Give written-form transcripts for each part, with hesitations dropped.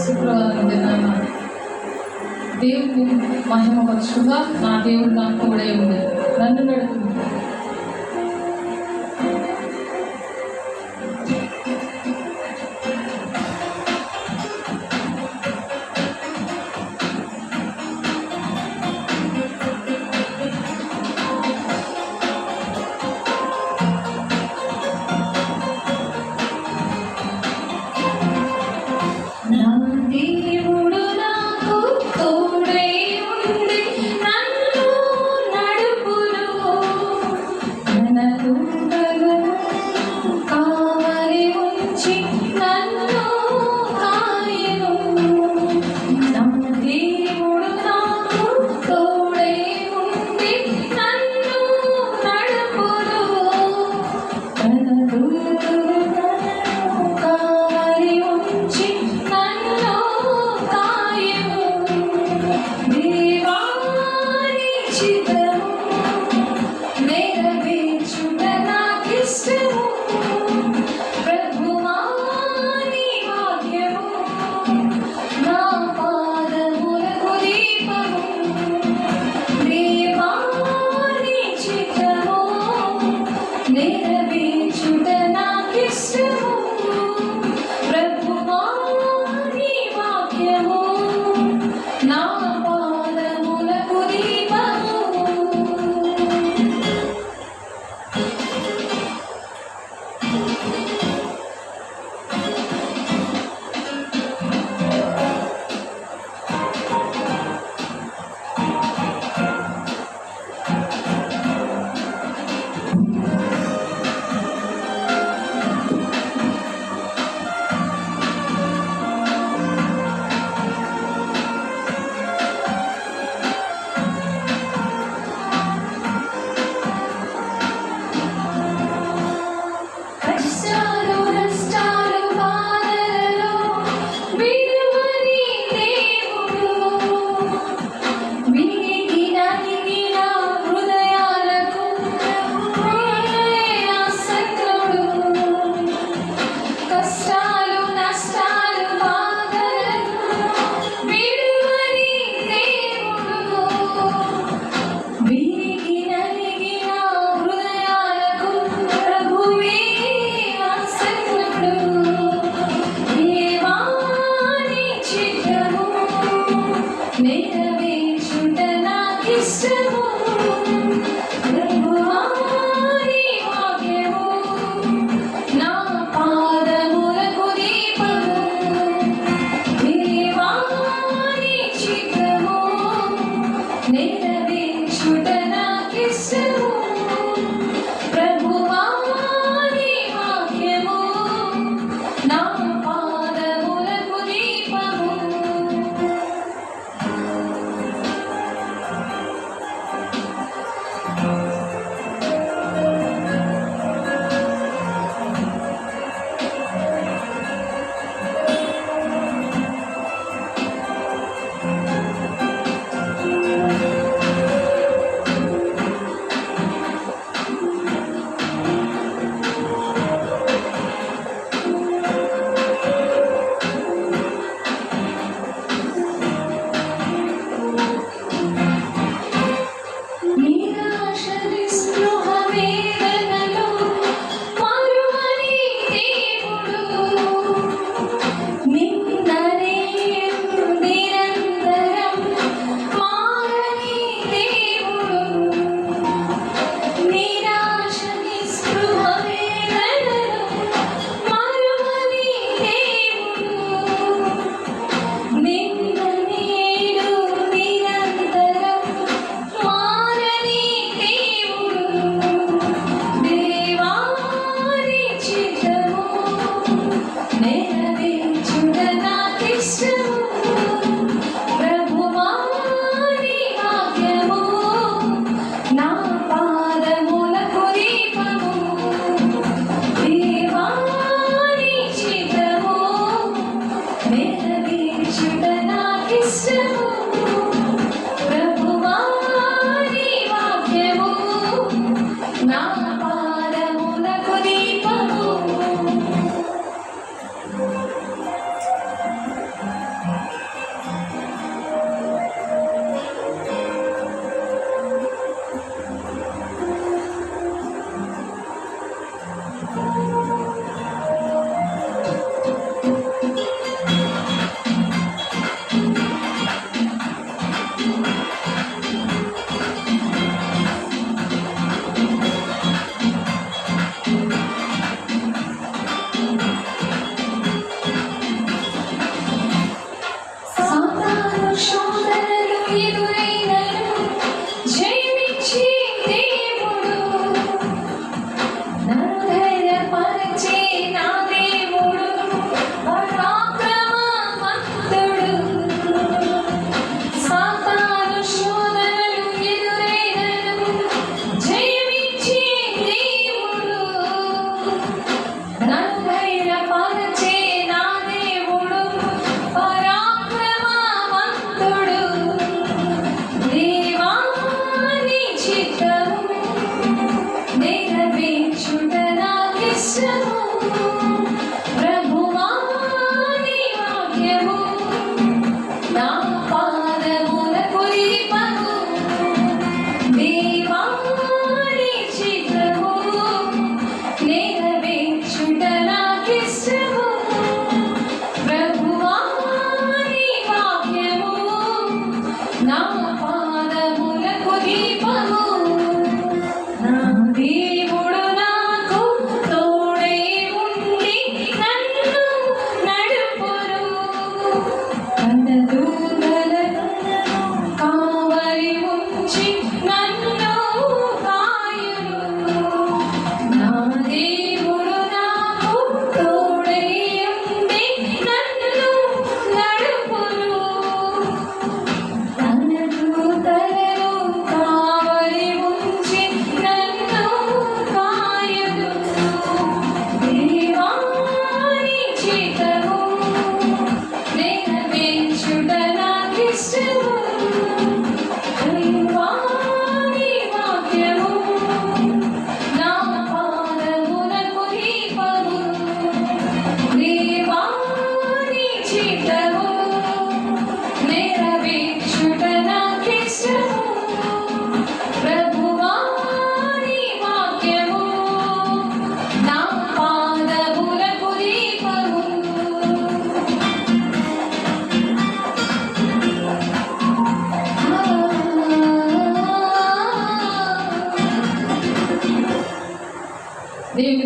శుక్రవారం దినాన దేవుని మహిమపరచుగా నా దేవుడు నాకు తోడై ఉంది, నన్ను నడుపుతుంది.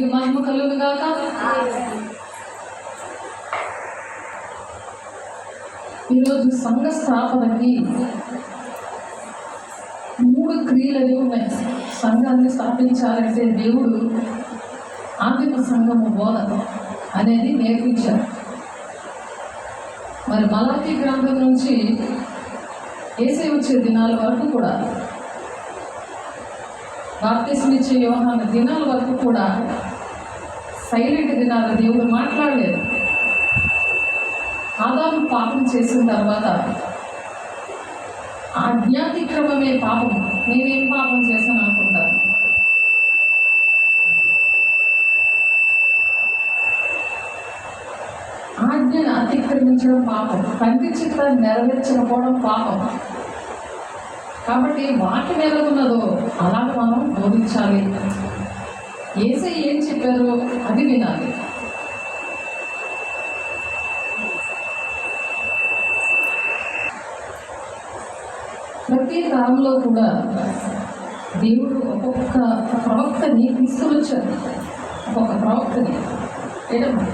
దేవునికి మహిమ కలుగును గాక. ఈరోజు సంఘ స్థాపనకి 3 క్రియలు ఉన్నాయి. సంఘాన్ని స్థాపించాలంటే దేవుడు ఆదిమ సంఘము బోధ అనేది నేర్పించారు. మరి మలాకీ గ్రంథం నుంచి యేసు వచ్చే దినాల వరకు కూడా, బాప్తిస్మం ఇచ్చే యోహాను దినాల వరకు కూడా సైలెంట్ దినాలు. దేవుడు మాట్లాడలేదు. ఆదాము పాపం చేసిన తర్వాత ఆజ్ఞాతిక్రమమే పాపం. నేనేం పాపం చేశాను అనుకుంటాను. ఆజ్ఞను అతిక్రమించడం పాపం. తండ్రి చిత్తాన్ని నెరవేర్చకపోవడం పాపం. కాబట్టి వాక్యం ఎలాగున్నదో అలాగ మనం బోధించాలి. యేసయ్య ఏం చెప్పారో అది వినాలి. ప్రతి తరంలో కూడా దేవుడు ఒక్కొక్క ప్రవక్తని తీసుకొచ్చారు. ఒక్కొక్క ప్రవక్తని ఏదమ్మా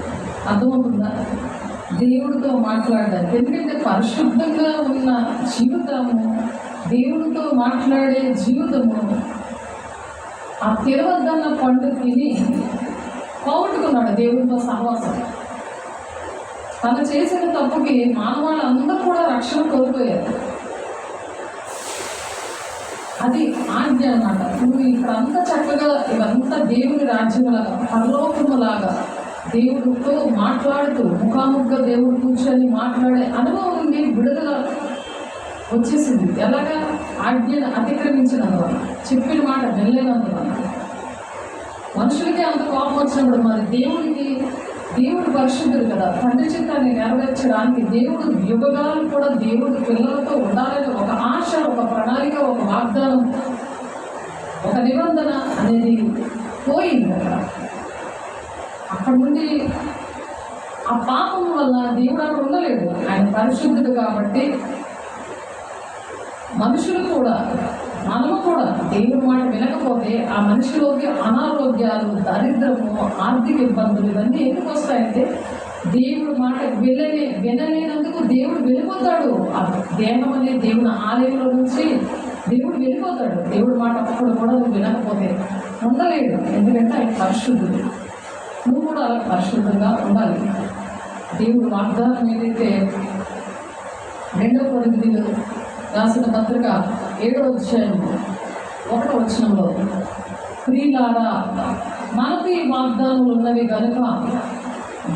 అర్థమవుతుందా? దేవుడితో మాట్లాడడానికి. ఎందుకంటే పరిశుద్ధంగా ఉన్న జీవితము, దేవుడితో మాట్లాడే జీవితము, ఆ తిరవద్దన్న పండు తిని పోగొట్టుకున్నాడు దేవుడితో సహవాసం. తను చేసిన తప్పుకి మానవాళ్ళందరూ కూడా రక్షణ కోల్పోయారు. అది ఆజ్ఞ అన్నమాట. నువ్వు ఇక్కడంతా చక్కగా ఇవంతా దేవుని రాజ్యములాగా, పరలోకములాగా దేవుడితో మాట్లాడుతూ ముఖాముఖిగా దేవుడు కూర్చొని మాట్లాడే అనుభవం ఉంది. విడుదల వచ్చేసింది. ఎలాగా? ఆజ్ఞను అతిక్రమించినందువల్ల, చెప్పిన మాట వెళ్ళలేనందువల్ల. మనుషులకి అంత కోపం వచ్చినప్పుడు మరి దేవుడు పరిశుద్ధుడు కదా, తండ్రి చిత్తాన్ని నెరవేర్చడానికి దేవుడు యుగగాలు కూడా దేవుడు పిల్లలతో ఉండాలని ఒక ఆశ, ఒక ప్రణాళిక, ఒక వాగ్దానం, ఒక నిబంధన అనేది పోయింది అక్కడ. అక్కడి నుండి ఆ పాపం వల్ల దేవుడు అక్కడ ఉండలేడు. ఆయన పరిశుద్ధుడు కాబట్టి మనుషులు కూడా, మనము కూడా దేవుడి మాట వినకపోతే ఆ మనిషిలోకి అనారోగ్యాలు, దరిద్రము, ఆర్థిక ఇబ్బందులు ఇవన్నీ ఎందుకు వస్తాయంటే దేవుడి మాట వినలేనందుకు దేవుడు వెళ్ళిపోతాడు. ఆ దేహం అనే దేవుని ఆలయంలో నుంచి దేవుడు వెళ్ళిపోతాడు. దేవుడి మాట అప్పుడు కూడా నువ్వు వినకపోతే ఉండలేడు. ఎందుకంటే ఆయన పరిశుద్ధుడు. నువ్వు కూడా అలా పరిశుద్ధంగా ఉండాలి. దేవుడు వాగ్దానం ఏదైతే 2 కొరింథీయులు రాసిన పత్రిక 7వ అధ్యాయం 1వ వచనంలో, ప్రియులారా మనకు ఈ వాగ్దానాలు ఉన్నవి కనుక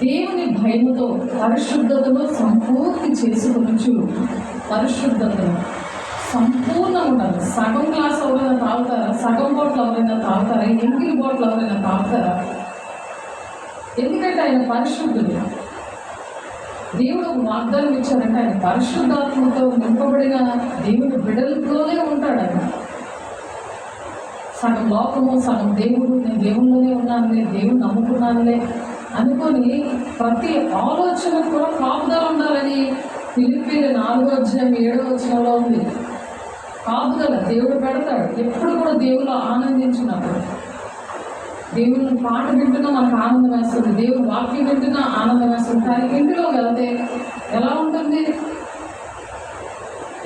దేవుని భయముతో పరిశుద్ధతను సంపూర్తి చేసుకొనుచు, పరిశుద్ధతను సంపూర్ణంగా ఉండాలి. సగం గ్లాస్ ఎవరైనా తాగుతారా? సగం బాటిల్ ఎవరైనా తాగుతారా? ఎంగిలి బాటిల్ ఎవరైనా తాగుతారా? ఎందుకంటే ఆయన పరిశుద్ధుడు. దేవుడు వాగ్దానం ఇచ్చారంటే ఆయన పరిశుద్ధాత్మతో నింపబడిన దేవుని బిడ్డలతోనే ఉంటాడు. ఆయన సగం లోకము, సగం దేవుడు. నేను దేవుళ్ళలోనే ఉన్నానులే, దేవుడు నమ్ముకున్నానులే అనుకొని ప్రతి ఆలోచన కూడా కాపుదల ఉండాలని ఫిలిప్పీలు 4వ అధ్యాయం 7వ వచనంలో ఉంది. కాపుదల దేవుడు పెడతాడు. ఎప్పుడు కూడా దేవుళ్ళు ఆనందించినప్పుడు, దేవుని పాట వింటున్నా మనకు ఆనందం వేస్తుంది, దేవుని వాక్యం వింటున్నా ఆనందం వేస్తుంది. కానీ ఇంటిలో వెళ్తే ఎలా ఉంటుంది?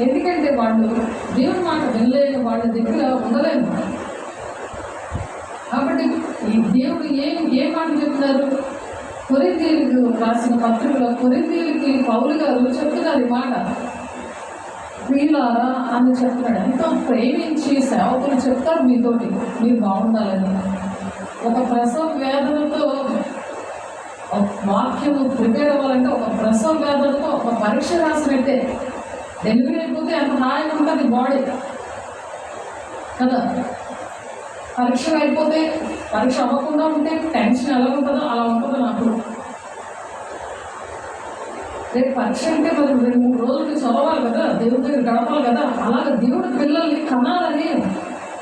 ఎందుకంటే వాళ్ళు దేవుని మాట వినలేని వాళ్ళ దగ్గర ఉండలేము. కాబట్టి ఈ దేవుడు ఏ మాట చెప్తున్నారు? కొరింథీయులకు రాసిన పత్రికలో కొరింథీయులకి పౌలు గారు చెప్తున్నారు ఈ మాట. ప్రియులారా అని చెప్తున్నాడు. ఎంతో ప్రేమించి సేవకులు చెప్తారు మీతోటి, మీరు బాగుండాలని. ఒక ప్రసవ వేదనతో వాక్యము ప్రిపేర్ అవ్వాలంటే, ఒక ప్రసవ వేదనతో ఒక పరీక్ష రాసినట్టే. డెలివరీ అయిపోతే ఎంత హాయిగా ఉంటుంది బాడీ కదా. పరీక్ష అయిపోతే, పరీక్ష అవ్వకుండా ఉంటే టెన్షన్ ఎలా ఉంటుందో అలా ఉంటుందో నాకు. రేపు పరీక్ష అంటే మరి 2-3 రోజులు చదవాలి కదా, దేవుడి దగ్గర గడపాలి కదా. అలాగే దేవుడి పిల్లల్ని కనాలని,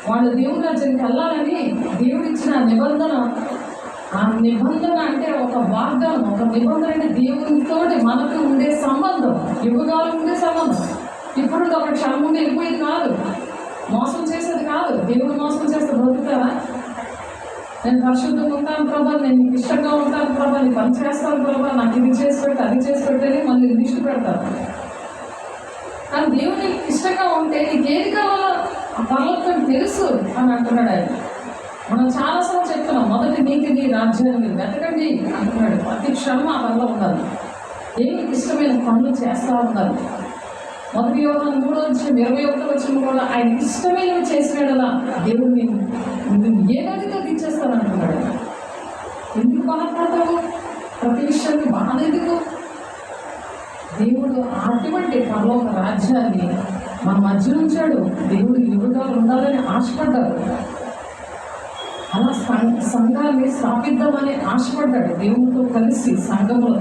వాళ్ళు దేవుడి రాజ్యానికి వెళ్ళాలని దేవుడు ఇచ్చిన నిబంధన. ఆ నిబంధన అంటే ఒక వాగ్దానం, ఒక నిబంధన అంటే దేవునితో మనకు ఉండే సంబంధం, యుగాలు ఉండే సంబంధం. ఇప్పుడు ఒక క్షణం ముందు వెళ్ళిపోయేది కాదు, మోసం చేసేది కాదు. దేవుడు మోసం చేస్తే బ్రతుకుతారా? నేను పరిశుద్ధంగా ఉంటాను ప్రభా, నేను నీకు ఇష్టంగా ఉంటాను ప్రభా, నీ పని చేస్తాను ప్రభా, నాకు ఇది చేసి పెట్టి అది చేసి పెట్టని మళ్ళీ లిస్ట్ పెడతాను. కానీ దేవుని ఇష్టంగా ఉంటే నీకు ఏది కావాలో ఆ పర్లోకం తెలుసు అని అంటున్నాడు ఆయన. మనం చాలాసార్లు చెప్తున్నాం, మొదటి నీతిని రాజ్యాన్ని వెతకండి అంటున్నాడు. ప్రతి క్షణం ఆ పనిలో ఉండాలి, దేవునికి ఇష్టమైన పనులు చేస్తూ ఉండాలి. 1 యోహాను 3:21 కూడా ఆయన ఇష్టమైనవి చేసినాడలా దేవుడిని నువ్వు ఏదైతే తెచ్చేస్తాను అంటున్నాడు. ఎందుకు బాధపడతావు? ప్రతి విషయాన్ని బాధ ఎందుకు? దేవుడు అటువంటి పరలోక రాజ్యాన్ని మన మధ్య ఉంచాడు. దేవుడు యువగాలు ఉండాలని ఆశపడ్డాడు. అలా సంఘాన్ని స్థాపిద్దామని ఆశపడ్డాడు. దేవుడితో కలిసి సంఘంలో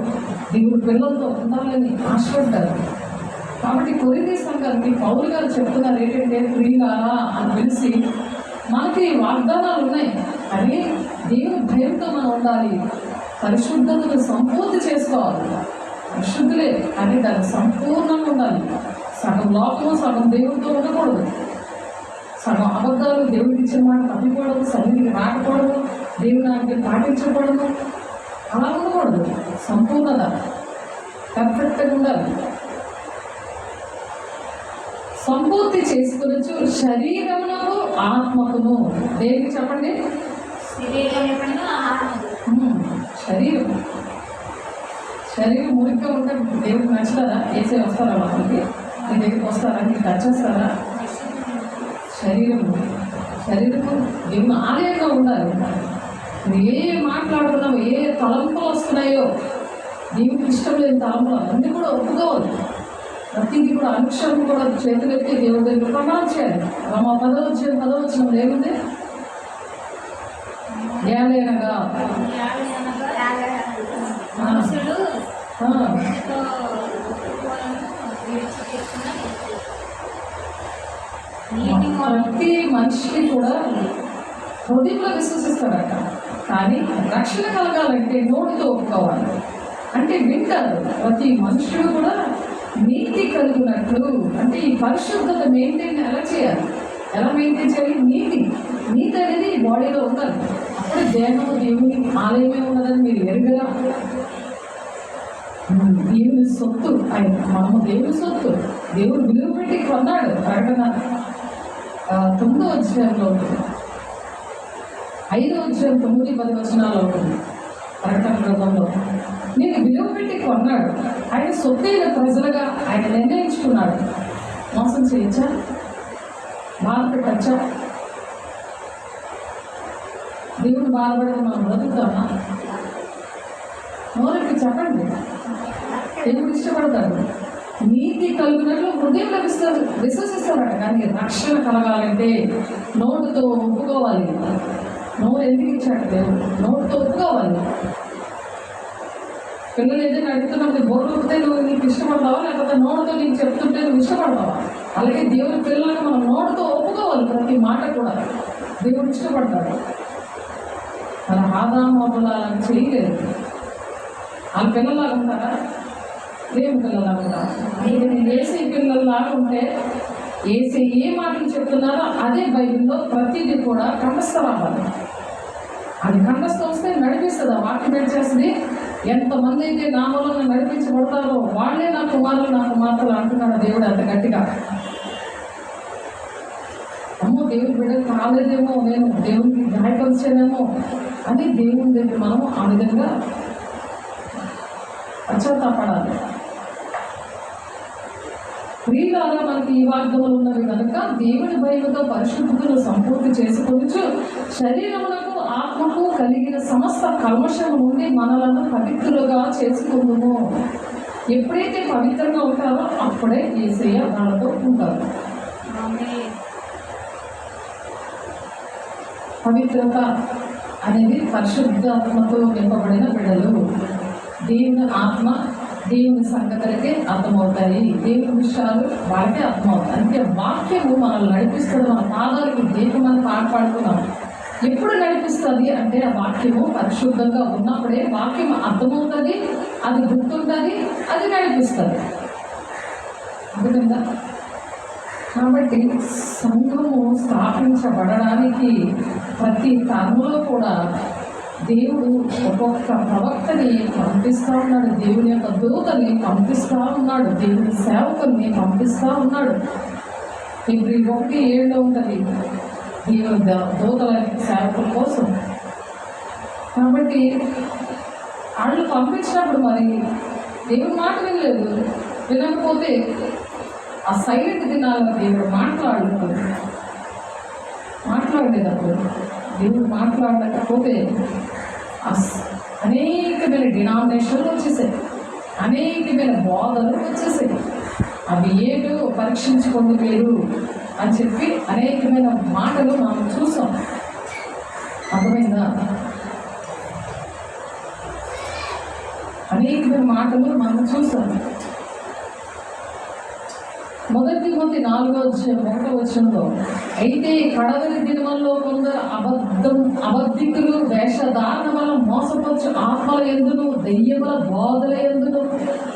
దేవుడి పిల్లలతో ఉండాలని ఆశపడ్డాడు. కాబట్టి కొరింథీ సంఘానికి పౌలు గారు చెప్తున్నారు ఏంటంటే, ప్రియులారా అని పిలిచి, మనకి వాగ్దానాలు ఉన్నాయి కానీ దేవుని భయంతో మనం ఉండాలి, పరిశుద్ధతను సంపూర్తి చేసుకోవాలి. పరిశుద్ధులే కానీ దాన్ని సంపూర్ణంగా ఉండాలి. సగం లోపము సగం దేవుడితో ఉండకూడదు, సగం అబద్ధాలు దేవుడికి ఇచ్చిన మాట తప్పిపోవడము, సన్నిధికి రాకపోవడము, దేవుని ఆజ్ఞ పాటించకూడదు, అలా ఉండకూడదు. సంపూర్ణత పర్ఫెక్ట్గా ఉండాలి. సంపూర్తి చేసుకునొచ్చు శరీరమునకు ఆత్మకును. దేనికి చెప్పండి? శరీరం మురిగ్గా ఉంటే దేవుడికి నచ్చుతారా? వేసే వస్తారా? వాళ్ళకి మీ దగ్గరికి వస్తారా? మీకు టచ్ చేస్తారా? శరీరము దేవుని ఆలయంగా ఉండాలి. నువ్వు ఏ మాట్లాడుతున్నావు, ఏ తలంపులు వస్తున్నాయో, దేవుడికి ఇష్టం లేని తలంపులు అన్నీ కూడా ఒప్పుకోవాలి. ప్రతిదీ కూడా అనుక్షరం కూడా చేతులెత్తి దేవుడి దగ్గర ప్రమాణం చేయాలి. మా 10వ ఏముంది? ఏలైనగా ప్రతి మనిషికి కూడా హృదయంలో విశ్వసిస్తాడట, కానీ రక్షణ కలగాలంటే నోటితో ఒప్పుకోవాలి. అంటే వింటారు. ప్రతి మనుషుడు కూడా నీతి కలిగినట్లు, అంటే ఈ పరిశుద్ధత మెయింటైన్ ఎలా చేయాలి, ఎలా మెయింటైన్ చేయాలి? నీతి అనేది బాడీలో ఉండాలి. అప్పుడే దేహము దేవుని ఆలయమే ఉన్నదని మీరు ఎరుగరా? దేవుని సొత్తు ఆయన, మనము దేవుని సొత్తు. దేవుడు విలువ పెట్టి కొన్నాడు. ప్రకటన 9వ అధ్యాయంలో ఉంటుంది, 5వ అధ్యాయం 9-10 వచనాల్లో ఉంటుంది. ప్రకటన గ్రంథంలో నేను విలువ పెట్టి కొన్నాడు. ఆయన సొత్తైన ప్రజలుగా ఆయన నిర్ణయించుకున్నాడు. మోసం చేయొచ్చా? బాధ పెట్టచ్చా? దేవుడు బాధపడడం మనం బ్రతుకుతామా? నోరెత్తి చెప్పండి. దేవుడు ఇష్టపడతాడు. నీతి కలిగినట్లు హృదయంలో విశ్వసిస్తారట, కానీ రక్షణ కలగాలంటే నోటుతో ఒప్పుకోవాలి. నోరు ఎందుకు ఇచ్చాడు దేవుడు? నోటుతో ఒప్పుకోవాలి. పిల్లలు ఏదైనా అడుగుతున్నప్పుడు బోర్లుతే నువ్వు నీకు ఇష్టపడతావా, లేకపోతే నోటుతో నీకు చెప్తుంటే నువ్వు ఇష్టపడతావా? అలాగే దేవుని పిల్లలకు మనం నోటుతో ఒప్పుకోవాలి. ప్రతి మాట కూడా దేవుడు ఇష్టపడతాడు. మన ఆదామోపలాలను చేయలేదు. వాళ్ళ పిల్లలాగా ఉంటారా? దేవుని పిల్లలాగా ఉంటారా? ఏసీ పిల్లల్లాగా ఉంటే ఏసీ ఏ మాటలు చెప్తున్నారో అదే బైబిల్లో ప్రతిదీ కూడా కంఠస్థ రావాలి. అది కంఠస్థ వస్తే నడిపిస్తుంది. ఆ వాక్యం నడిచేస్తుంది. ఎంతమంది అయితే నా వలన నడిపించబడతారో వాళ్ళే నా కుమారులు, నా కుమార్తెలు అంటున్నాడు దేవుడు అంత గట్టిగా. అమ్మో దేవుని బిడ్డలు కాలేదేమో, నేను దేవునికి గాయపరిచానేమో అని దేవుని దగ్గర మనము ఆ విధంగా పశ్చాత్తాపడాలి. ప్రియులారా, మనకి ఈ వాగ్దానాలు ఉన్నవి కనుక దేవుని భయముతో పరిశుద్ధులను సంపూర్తి చేసుకొనుచు శరీరమునకు ఆత్మకు కలిగిన సమస్త కల్మషము నుండి మనలను పవిత్రులుగా చేసుకుందుము. ఎప్పుడైతే పవిత్రంగా ఉంటారో అప్పుడే యేసయ్య వాళ్ళతో ఉంటారు. పవిత్రత అనేది పరిశుద్ధాత్మతో నింపబడిన బిడ్డలు. దేవుని ఆత్మ దేవుని సంగతులకే అర్థమవుతాయి. దేవుని విషయాలు వాటికే అర్థమవుతాయి. అంటే వాక్యము మనల్ని నడిపిస్తుంది. మన పాదాలకు దీపం అని పాడుకున్నాం. ఎప్పుడు నడిపిస్తుంది అంటే ఆ వాక్యము పరిశుద్ధంగా ఉన్నప్పుడే వాక్యం అర్థమవుతుంది, అది గుర్తుంటుంది, అది నడిపిస్తుంది. అందుకందా కాబట్టి సంఘము స్థాపించబడడానికి ప్రతి తరంలో కూడా దేవుడు ఒక్కొక్క ప్రవక్తని పంపిస్తూ ఉన్నాడు, దేవుని యొక్క దూతని పంపిస్తూ ఉన్నాడు, దేవుని సేవకుల్ని పంపిస్తూ ఉన్నాడు. ఇప్పుడు 1:7 ఉంటుంది దేవుని దూతల సేవకుల కోసం. కాబట్టి వాళ్ళు పంపించినప్పుడు మరి దేవుడు మాట వినలేదు. వినకపోతే ఆ సైలెంట్ దినాల్లో దేవుడు మాట్లాడలేదప్పుడు దేవుడు మాట్లాడకపోతే అనేకమైన డినామినేషన్లు వచ్చేసాయి, అనేకమైన బోధలు వచ్చేసాయి. అవి ఏదో పరీక్షించుకోండి మీరు అని చెప్పి అనేకమైన మాటలు మనం చూసాం. అర్థమైందా? అనేకమైన మాటలు మనం చూసాం. 1 తిమోతి 4:1 అయితే కడవరి దినముల్లో కొందరు అబద్ధికులు వేషధారణ వల్ల మోసపరచు ఆత్మల యందును దెయ్యముల బోధల యందును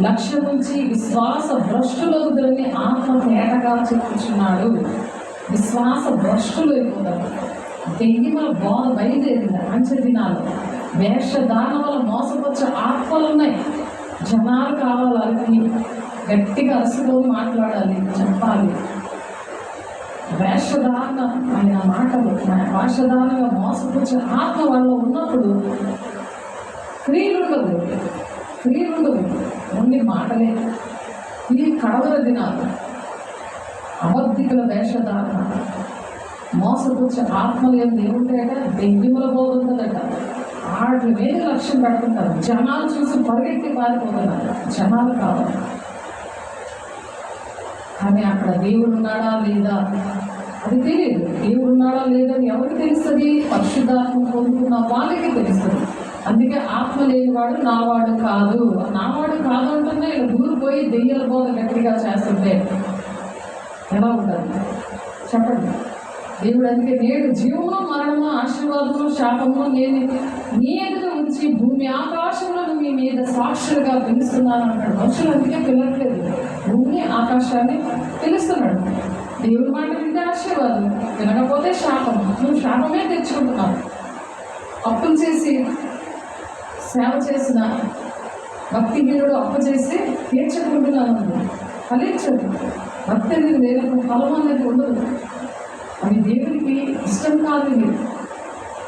లక్ష్యముంచి విశ్వాస భ్రష్టులగుదురని ఆత్మ తేటగా చెప్పుచున్నాడు. విశ్వాస భ్రష్టులు అయిపోతారు. దెయ్యముల బోధ బయలుదేరింది. అంచె దినాలు వేషధారణ వల్ల మోసపరచు ఆత్మలు ఉన్నాయి. జనాలు కావాలి, వాళ్ళకి గట్టిగా అరుసుకొని మాట్లాడాలి, చెప్పాలి. వేషధారణ ఆయన మాటలు వేషధారణగా మోసపుచ్చే ఆత్మ వాళ్ళు ఉన్నప్పుడు క్రియలుండవు, ఓన్లీ మాటలే. ఇది కడవర దినాలు. అబద్ధికుల వేషధారణ మోసపుచ్చే ఆత్మలు ఏముంటాయట, దెయ్యముల బోధ ఉంటుందట. వాటి మీద లక్ష్యం పెడుతుంటారు. జనాలు చూసి పరిగెత్తి పారిపోతున్నారు. జనాలు కావాలి, కానీ అక్కడ దేవుడు ఉన్నాడా లేదా అది తెలియదు. దేవుడు ఉన్నాడా లేదని ఎవరికి తెలుస్తుంది? పరిశుద్ధాత్మ పొందుకున్న వాళ్ళకి తెలుస్తుంది. అందుకే ఆత్మ లేనివాడు నావాడు కాదు అంటున్నా ఇలా దూరిపోయి దెయ్యాల బోధ గట్టిగా చేస్తుంటే ఎలా ఉండాలి చెప్పండి? దేవుడు అందుకే నేడు జీవము మరణము ఆశీర్వాదము శాపము నేను నీ ఎదుట ఉంచి భూమి ఆకాశంలో మీ మీద సాక్షులుగా పిలుస్తున్నాను అంటాడు. మనుషులు అందుకే పిలవట్లేదు, భూమి ఆకాశాన్ని పిలుస్తున్నాడు. దేవుడి మాట వింటే ఆశీర్వాదం, వినకపోతే శాపం. నువ్వు శాపమే తెచ్చుకుంటున్నావు. అప్పులు చేసి సేవ చేసిన భక్తిహీనుడు అప్పు చేసి తీర్చుకుంటున్నాను, ఫలించదు. భక్తి అనేది లేనప్పుడు ఫలం అనేది ఉండదు. అది దేవుడికి ఇష్టం కాదు.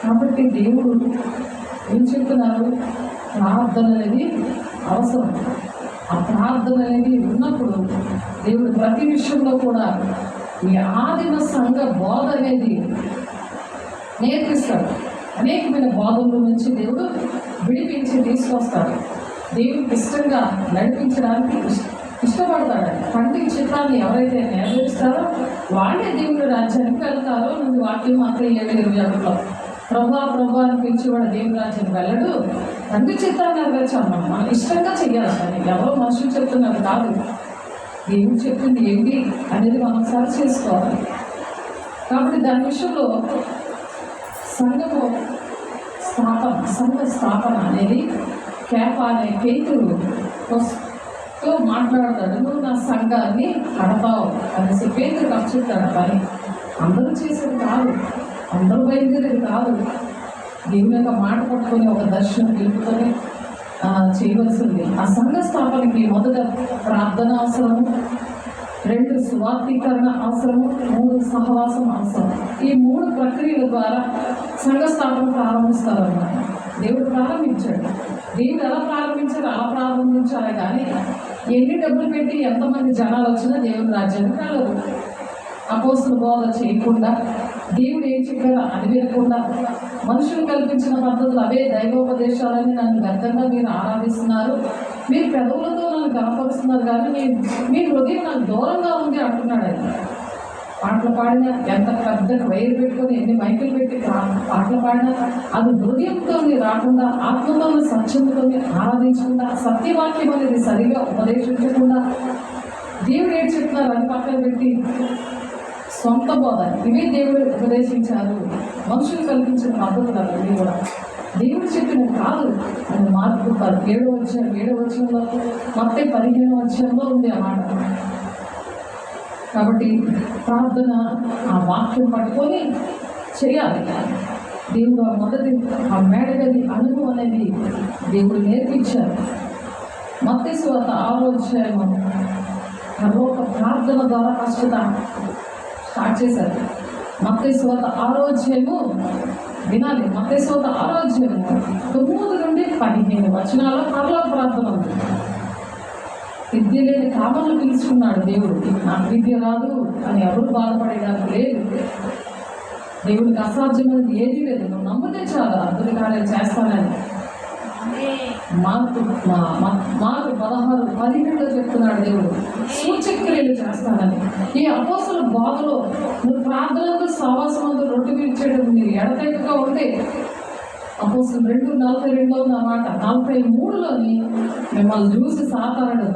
కాబట్టి దేవుడు ఏం చెప్తున్నారు? ప్రార్థన అనేది అవసరం. ఆ ప్రార్థన అనేది ఉన్నప్పుడు దేవుడు ప్రతి విషయంలో కూడా ఈ ఆదిమ సంఘ బోధ అనేది నేర్పిస్తాడు. అనేకమైన బోధనల నుంచి దేవుడు విడిపించి తీసుకొస్తాడు. దేవుడికి ఇష్టంగా నడిపించడానికి ఇష్టపడతాడు. తండ్రి చిత్తాన్ని ఎవరైతే నెరవేరుస్తారో వాళ్ళే దేవుడి రాజ్యానికి వెళ్తారో. నుండి వాక్యం మాత్రం 7:21 ప్రభా అని పిలిచేవాడు దేవుడి రాజ్యానికి వెళ్ళడు. తండ్రి చిత్తాన్ని నెరవేర్చాలి. మనం ఇష్టంగా చెయ్యాలి. కానీ ఎవరో మనుషులు చెప్తున్నారు కాదు, దేవుడు చెప్పింది ఏంటి అనేది మనం సరి చేసుకోవాలి. కాబట్టి దాని విషయంలో సంఘ స్థాపన అనేది కేఫా అనే పేతురుతో మాట్లాడతాడు. నువ్వు నా సంఘాన్ని కడతావు అనేసి పేతురు చెప్తాడు. పని అందరూ చేసేది కాదు, అందరూ బయలుదేరేది కాదు. దేవుని యొక్క మాట పట్టుకొని ఒక దర్శనం నిలుపుకొని చేయవలసింది. ఆ సంఘ స్థాపనకి మొదట ప్రార్థన అవసరము, 2 సువార్తీకరణ అవసరము, 3 సహవాసం అవసరం. ఈ 3 ప్రక్రియల ద్వారా సంఘ స్థాపన ప్రారంభిస్తారన్నమాట. దేవుడు ప్రారంభించాడు. దేవుడు ఎలా ప్రారంభించారు అలా ప్రారంభించాలి. కానీ ఎన్ని డబ్బులు పెట్టి ఎంతమంది జనాలు వచ్చినా దేవుని రాజ్యానికి వెళ్ళదు. అపోస్తుల బోధ చేయకుండా, దేవుడు ఏం చెప్పారో అది వినకుండా, మనుషులు కల్పించిన పద్ధతులు అవే దైవోపదేశాలని నన్ను వ్యర్థంగా మీరు ఆరాధిస్తున్నారు, మీరు పెదవులతో నన్ను కనపరుస్తున్నారు, కానీ మీ హృదయం నాకు దూరంగా ఉంది అంటున్నాడు. ఆయన పాటలు పాడినా, ఎంత పెద్ద వైర్ పెట్టుకొని ఎన్ని మైకులు పెట్టి పాటలు పాడినా అది హృదయంతో రాకుండా, ఆత్మతో సత్యంతో ఆరాధించకుండా, సత్యవాక్యం అనేది సరిగా ఉపదేశించకుండా, దేవుడు ఏం చెప్తున్నారు అని పక్కన పెట్టి సొంత బోధ ఇవే దేవుడు ఉపదేశించారు. మనుషులు కల్పించిన పద్ధతులు ఇవి కూడా దేవుడు చెప్పిన కాదు. అది మార్పు 7వ వచనంలో మొత్తం 15వ వచనంలో ఉంది అన్నమాట. కాబట్టి ప్రార్థన ఆ వాక్యం పట్టుకొని చేయాలి. దేవుడు మొదటి ఆ మేడగది అనుభవం అనేది దేవుడు నేర్పించారు. మత్తయి సువార్త 6వ అధ్యాయము పరలోక ప్రార్థన ద్వారా కష్టత స్టార్ట్ చేశారు. మత్తయి సువార్త 6వ అధ్యాయము వినాలి. మత్తయి సువార్త 6వ అధ్యాయము 9 నుండి 15 వచనాల పరలోక ప్రార్థన ఉంది. విద్య లేని కామలను పిలుచుకున్నాడు దేవుడు. నాకు విద్య రాదు అని ఎవరు బాధపడేదానికి లేదు. దేవుడికి అసాధ్యమైనది ఏదీ లేదు. నువ్వు నమ్మితే చాలా అద్భుత కార్యాలు చేస్తానని మార్కు 16:17 చెప్తున్నాడు దేవుడు. సూచక్రియలు చేస్తానని. ఈ అపోస్తల బాధలో నువ్వు ప్రార్థనతో సావాసమంతో రొట్టె విరిచేయడం మీరు ఎడతెగక ఉంటే అపోస్తలు 2:42 అన్నమాట. 43లోని మిమ్మల్ని చూసి సాతానుడు,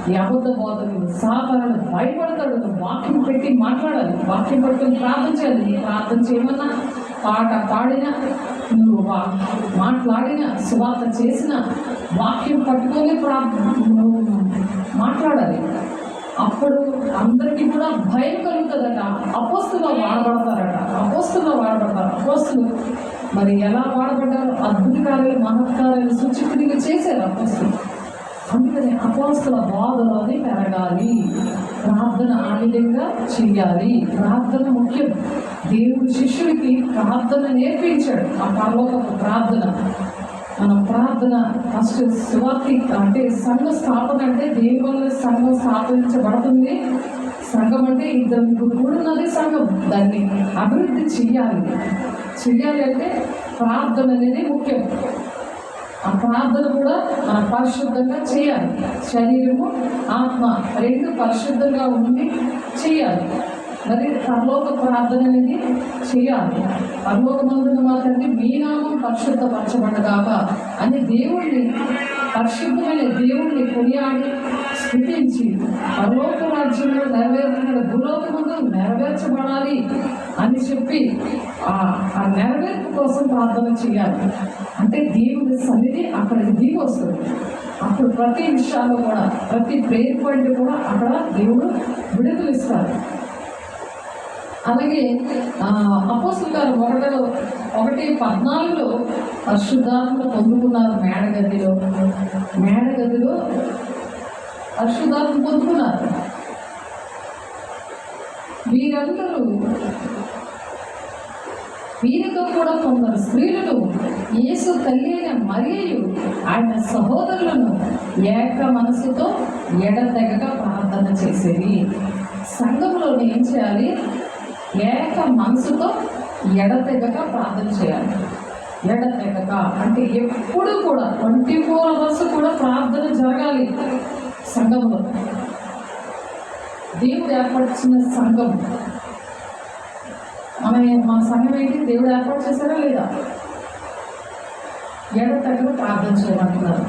ఈ అబద్ధ బోధకుడు సాతానుడు భయపడతాడు. వాక్యం పెట్టి మాట్లాడాలి, వాక్యం పట్టుకొని ప్రార్థన చేయాలి. నీ ప్రార్థన చేయమన్నా, పాట పాడినా, నువ్వు మాట్లాడిన, సువార్త చేసిన వాక్యం పట్టుకొని నువ్వు మాట్లాడాలి. అప్పుడు అందరికీ కూడా భయం కలుగుతుందట. అపోస్తులు వాడబడతారట. అపోస్తులు మరి ఎలా వాడబడ్డారు? అద్భుత కార్యాలు, మహత్కార్యాలు, సూచకుడిగా చేశారు అపోస్తులు. అందుకని అపోస్తుల బోధలోనే పెరగాలి. ప్రార్థన ఆ విధంగా చెయ్యాలి. ప్రార్థన ముఖ్యం. దేవుడు శిష్యుడికి ప్రార్థన నేర్పించాడు. ఆ పరలోకపు ప్రార్థన. మనం ప్రార్థన ఫస్ట్ సువార్తి అంటే సంఘ స్థాపన అంటే దేని వల్ల సంఘం స్థాపించబడుతుంది? సంఘం అంటే ఇద్దరు కూడినది సంఘం. దాన్ని అభివృద్ధి చెయ్యాలి అంటే ప్రార్థన అనేది ముఖ్యం. ఆ ప్రార్థన కూడా మనం పరిశుద్ధంగా చేయాలి. శరీరము ఆత్మ 2 పరిశుద్ధంగా ఉండి చేయాలి. మరి పరలోక ప్రార్థన అనేది చేయాలి. పరలోకమందున మాత్రమే మీ నామం పరిశుద్ధపరచబడగాక అని దేవుణ్ణి, పరిశుద్ధమైన దేవుణ్ణి కొనియాడి స్తుతించి పరలోక రాజ్యంలో నెరవేరుతున్నాడు, భూలోకమందు నెరవేర్చబడాలి అని చెప్పి ఆ నెరవేర్పు కోసం ప్రార్థన చేయాలి. అంటే దేవుని సన్నిధి అక్కడికి దిగి వస్తుంది. అప్పుడు ప్రతి విషయాల్లో కూడా, ప్రతి ప్రేయర్ పాయింట్ కూడా అక్కడ దేవుడు విడుదలిస్తారు. అలాగే అపోస్తలుల కార్యాలు 1:14 పరిశుద్ధాత్మ పొందుకున్నారు. మేడగదిలో పరిశుద్ధాత్మ పొందుకున్నారు. వీరితో కూడా కొందరు స్త్రీలను యేసు తల్లి అయిన మరియయు ఆయన సహోదరులను ఏక మనసుతో ఎడతెగక ప్రార్థన చేసేది. సంఘంలో ఏం చేయాలి? ఏక మనసుతో ఎడతెగక ప్రార్థన చేయాలి. ఎడతెగక అంటే ఎప్పుడు కూడా 24 hours కూడా ప్రార్థన జరగాలి సంఘంలో. దేవుడు ఏర్పరిచిన సంఘం. మన సంఘం ఏంటి? దేవుడు ఏర్పాటు చేశారా లేదా? ఎడతెగక ప్రార్థన చేయమంటున్నారు.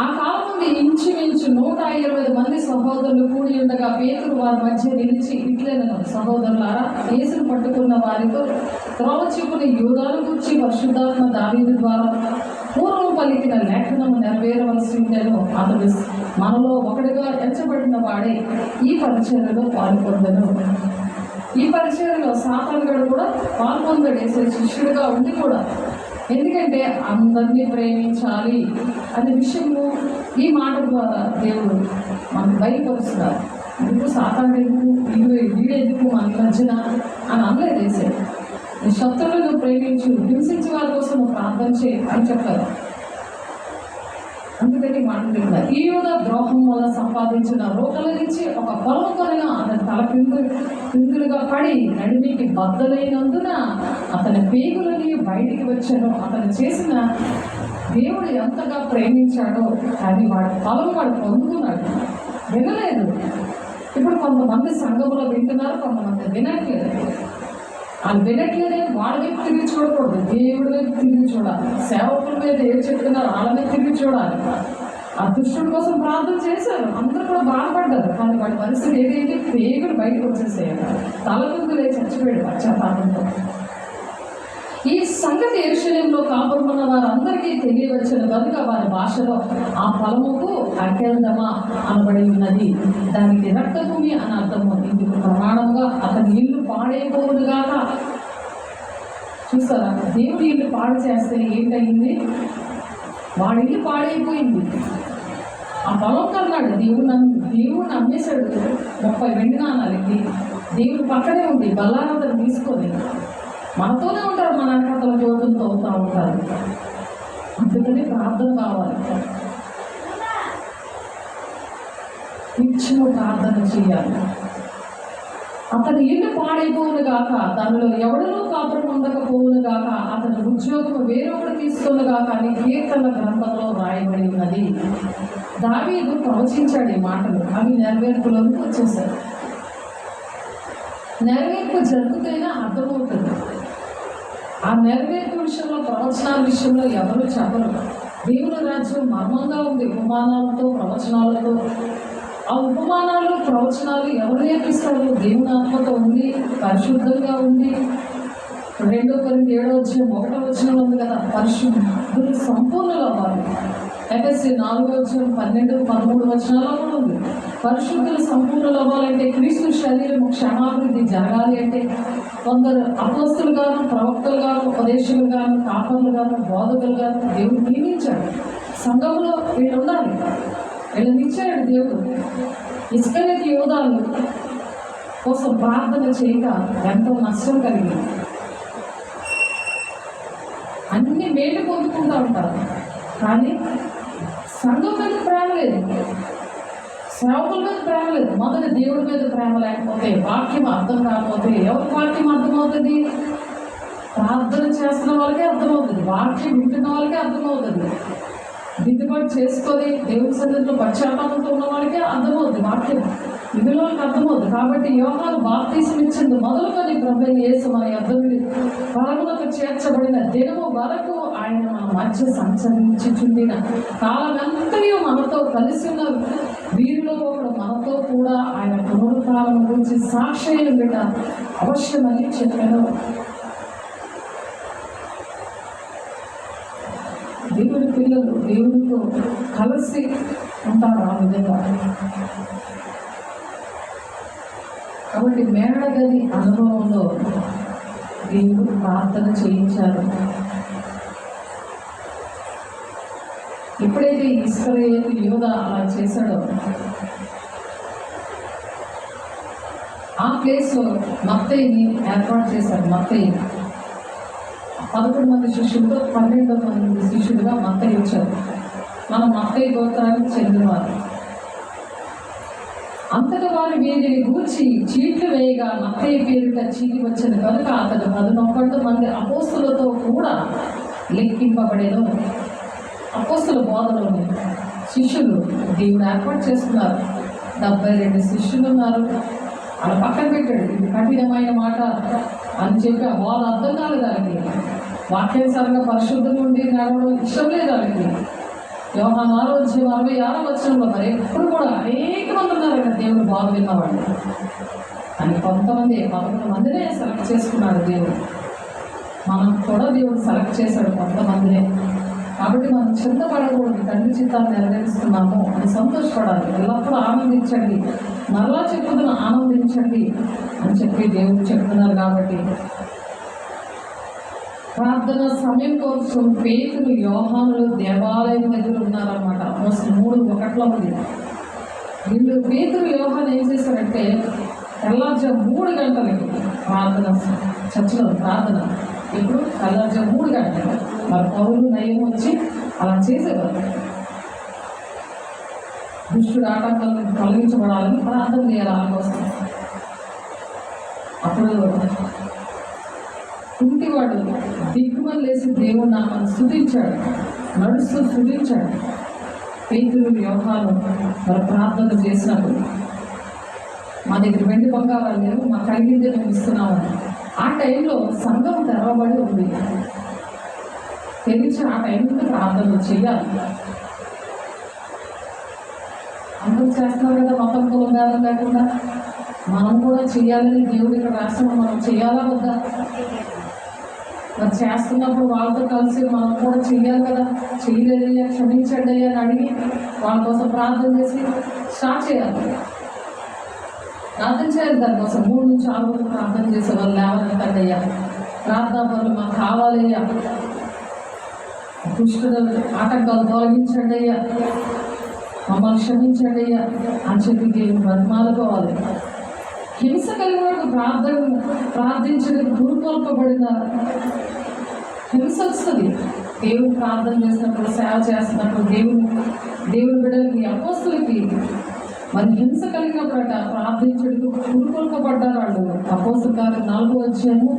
ఆ కాలం నుండి ఇంచుమించు 120 మంది సహోదరులు కూడి ఉండగా పేతురు వారి మధ్య నిలిచి ఇట్లనెను, సహోదరులారా, యేసును పట్టుకున్న వారితో త్రోవ చూపున యూదాను గూర్చి పరిశుద్ధాత్మ దావీదు ద్వారా పూర్వం పలికిన లేఖనము నెరవేరవలసి ఉండెను. అతడు మనలో ఒకటిగా ఎంచబడిన వాడే ఈ పరిచర్యలో పాల్పొందెను. ఈ పరిచర్యలో సాతానుగాడు కూడా పాల్పొందాడు, యేసు శిష్యుడిగా ఉండి కూడా. ఎందుకంటే అందరినీ ప్రేమించాలి అనే విషయము ఈ మాట ద్వారా దేవుడు మనకు బయలుపరుస్తున్నారు. ఎందుకు సాతాను ఎందుకు, వీడెందుకు మన మధ్యన అని అనలేదు వేసాడు. నీ శత్రువులను ప్రేమించు, హింసించే వారి కోసం నువ్వు ప్రార్థన చేయి అని చెప్పారు. అందుకని మాట్లాడుతున్నారు. ఈ యూదా ద్రోహం వల్ల సంపాదించిన రోకల నుంచి ఒక పొలం కొనిన అతని తల పిందులుగా పడి నడిమికి బద్దలైనందున అతని పేగులని బయటికి వచ్చాను. అతను చేసిన దేవుడు ఎంతగా ప్రేమించాడో కానీ వాడి ఫలం వాడు పొందుకున్నాడు. వినలేదు. ఇప్పుడు కొంతమంది సంఘంలో వింటున్నారు, కొంతమంది వినట్లేదు. వాళ్ళు వినట్లేదే వాళ్ళ వైపు తిరిగి చూడకూడదు, దేవుడి వైపు తిరిగి చూడాలి. సేవకుల మీద ఏం చెప్తున్నారు వాళ్ళ మీద తిరిగి చూడాలి. ఆ దుష్టుడి కోసం ప్రార్థన చేశారు, అందరూ కూడా బాధపడ్డారు. కానీ వాడి పరిస్థితి ఏదైతే పేగులు బయటకు వచ్చేసేయాలి, తలకుందులే చచ్చిపోయాడు పశ్చాత్తాపంతో. ఈ సంగతి యెరూషలేములో కాపురమున్న వారందరికీ తెలియవచ్చిన కనుక వారి భాషలో ఆ పొలముకు అకెల్దమా అనబడి ఉన్నది, దానికి రక్తభూమి అని అర్థము. ఇందుకు ప్రమాణంగా అతని ఇల్లు పాడైపోవునుగాక. చూసారా, దేవుడి ఇల్లు పాడు చేస్తే ఏంటయింది? వాడి ఇల్లు పాడైపోయింది. ఆ పొలం కన్నాడు, దేవుడిని అమ్మేశాడు 30 వెండి నాణాలకి. దేవుడు పక్కనే ఉంది, బల్లారంతను తీసుకొని మనతోనే ఉంటారు, మన కథల జ్యోతులతో అవుతూ ఉంటారు. అందుకని ప్రార్థన కావాలి, నిత్యము ప్రార్థన చేయాలి. అతని ఇల్లు పాడైపోవును గాక, దానిలో ఎవడనూ కాపురం ఉండకపోవును గాక, అతని ఉద్యోగము వేరొకడు తీసుకుని గాక అని కీర్తన గ్రంథంలో రాయబడి ఉన్నది. దావీదు ప్రవచించాడు ఈ మాటలు, అవి నెరవేర్పులోకి వచ్చేసారు. నెరవేర్పు జరుగుతేనే అర్థమవుతుంది. ఆ నెరవేర్పు విషయంలో, ప్రవచనాల విషయంలో ఎవరు చెప్పరు. దేవుని రాజ్యం మర్మంగా ఉంది, ఉపమానాలతో ప్రవచనాలతో. ఆ ఉపమానాలు ప్రవచనాలు ఎవరు నేర్పిస్తారు? దేవుని ఆత్మతో ఉంది, పరిశుద్ధంగా ఉంది. 2 Corinthians 7:1 ఉంది కదా, పరిశుద్ధులు సంపూర్ణులు అవ్వాలి. ఎఫెసీ 4:12-13 కూడా ఉంది. పరిశుద్ధులు సంపూర్ణులు అవ్వాలంటే, క్రీస్తు శరీరము క్షమాభివృద్ధి జరగాలి అంటే, కొందరు అపోస్తలులు గాను, ప్రవక్తలు గాను, ఉపదేశకులు గాను, కాపర్లు గాను, బోధకులు గాను దేవుడు నియమించాడు. సంఘంలో వీళ్ళు ఉండాలి, వీళ్ళని ఇచ్చాడు దేవుడు. ఇస్కరియోతు యోధాలు కోసం ప్రార్థన చేయక ఎంతో నష్టం కలిగింది. అన్ని మేలు పొందుకుంటూ ఉంటారు, కానీ సంఘం మీద ప్రేమ లేదు, సేవకుల మీద ప్రేమ లేదు. మొదట దేవుడి మీద ప్రేమ లేకపోతే, వాక్యం అర్థం కాకపోతే, ఎవరికి వాక్యం అర్థమవుతుంది? ప్రార్థన చేస్తున్న వాళ్ళకే అర్థమవుతుంది, వాక్యం వింటున్న వాళ్ళకే అర్థమవుతుంది, దిద్దుబాటు చేసుకొని దేవుని సన్నిధిలో పశ్చాత్తాపంతో ఉన్న వాళ్ళకే అర్థమవుతుంది వాక్యం, మిగిలిన వాళ్ళకి అర్థమవుతుంది. కాబట్టి యోహాను బాప్తీసం ఇచ్చింది మొదలుకొని ప్రభువైన యేసు మన యొద్దకు పరమునకు చేర్చబడిన దినము వరకు ఆయన మన మధ్య సంచరించుచుండిన కాలమంతయు మనతో కలిసి ఉన్న వీరిలో ఒకడు మనతో కూడా ఆయన పునరుత్థానం గురించి సాక్షి ఉండట అవశ్యమని చెప్పాను. దేవుని పిల్లలు దేవునితో కలిసి ఉంటారు ఆ విధంగా. కాబట్టి మేడగది అనుభవంలో దేవుడు ప్రార్థన చేయించారు. ఎప్పుడైతే ఇస్కరియోతు యూదా అలా చేశాడో, ఆ ప్లేస్లో మత్తయిని ఏర్పాటు చేశారు. మత్తయి 11 మంది శిష్యులతో 12వ మంది శిష్యులుగా మత్తయి వచ్చారు. మనం మత్తయి గోత్రానికి చెందినవారు. అంతటా వారు వీరిని గూర్చి చీట్లు వేయగా మత్తయి పేరిట చీటి వచ్చిన కనుక అతడు 11 మంది అపోస్తులతో కూడా లెక్కింపబడేను. అపోస్తుల బోధలోని శిష్యులు దేవుడు ఏర్పాటు చేసుకున్నారు. 72 శిష్యులు ఉన్నారు. అలా పక్కన పెట్టాడు. ఇది కఠినమైన మాట అని చెప్పి ఆ బోధ అర్థం కాలేదు దానికి. వాక్యానుసారంగా పరిశుద్ధంగా ఉండి నడవడం ఇష్టం లేదు వాళ్ళకి. యోహాను 6:66 మరి ఎప్పుడు కూడా అనేక మంది ఉన్నారు కదా దేవుడు బాధ విన్నవాళ్ళు. అని కొంతమంది 11 మందినే సెలెక్ట్ చేసుకున్నాడు దేవుడు. మనం కూడా దేవుడు సెలెక్ట్ చేశాడు కొంతమందినే. కాబట్టి మనం చింతపడకూడదు, తండ్రి చిత్తాన్ని నెరవేరుస్తున్నాము అని సంతోషపడాలి. ఎల్లప్పుడూ ఆనందించండి, మరలా చెప్పుదును ఆనందించండి అని చెప్పి దేవుడు చెప్తున్నారు. కాబట్టి ప్రార్థన సమయం కోసం పేతురు యోహానులు దేవాలయం దగ్గర ఉన్నారన్నమాట. మోసం 3:1 ఉంది. వీళ్ళు పేతురు యోహాను ఏం చేశారంటే తెల్లారుజాము 3 గంటలకి ప్రార్థన, చర్చిలో ప్రార్థన. ఇప్పుడు తెల్లారుజాము 3 గంటలు. మరి పౌరులు నయం వచ్చి అలా చేసేవారు. దుష్టుడు ఆటంకాలను తొలగించబడాలని ప్రార్థన చేయాలి ఆ కోసం. అప్పుడు కుంటివాడు దిగ్గుమని లేచి దేవుడు నామని స్తుతించాడు, నడుస్తూ స్తుతించాడు. పేతురు యోహాను మరి ప్రార్థన చేసినప్పుడు మా దగ్గర వెండి బంగారాలు లేవు, మా కలిగిందే మేము ఇస్తున్నామని. ఆ టైంలో సంఘం తెరవబడి ఉంది. తెలిసి ఆ టైంలో ప్రార్థన చేయాలి. అందరూ చేస్తున్నారు కదా మతం కులంగారం లేకుండా, మనం కూడా చేయాలని దేవుడు ఇక్కడ రాష్ట్రంలో మనం చేయాలా వద్దా? మరి చేస్తున్నప్పుడు వాళ్ళతో కలిసి మనం కూడా చెయ్యాలి కదా. చేయలేదయ్యా, క్షమించండి అయ్యా అని అడిగి వాళ్ళ కోసం ప్రార్థన చేసి స్టార్ట్ చేయాలి. ప్రార్థన చేయాలి. దానికోసం 3 నుంచి 6 రోజులు ప్రార్థన చేసేవాళ్ళు లేవనెత్తండి అయ్యా, ప్రార్థన పనులు మాకు కావాలయ్యా, దుష్టుల ఆటంకాలు తొలగించండి అయ్యా, మమ్మల్ని క్షమించండి అయ్యా అని చెప్పి దేవుని బ్రతిమాలుకోవాలి. హింస కలిగిన ప్రార్థించడానికి గురుకొల్పబడిన హింస వస్తుంది. దేవుని ప్రార్థన చేసినప్పుడు, సేవ చేస్తున్నప్పుడు, దేవుని బిడ్డలకి, అపోస్తులకి మరి హింస కలిగినప్పుడట ప్రార్థించడానికి గురుకొల్పబడ్డారు వాళ్ళు. అపోస్తుల కార్యం 4వ అధ్యాయము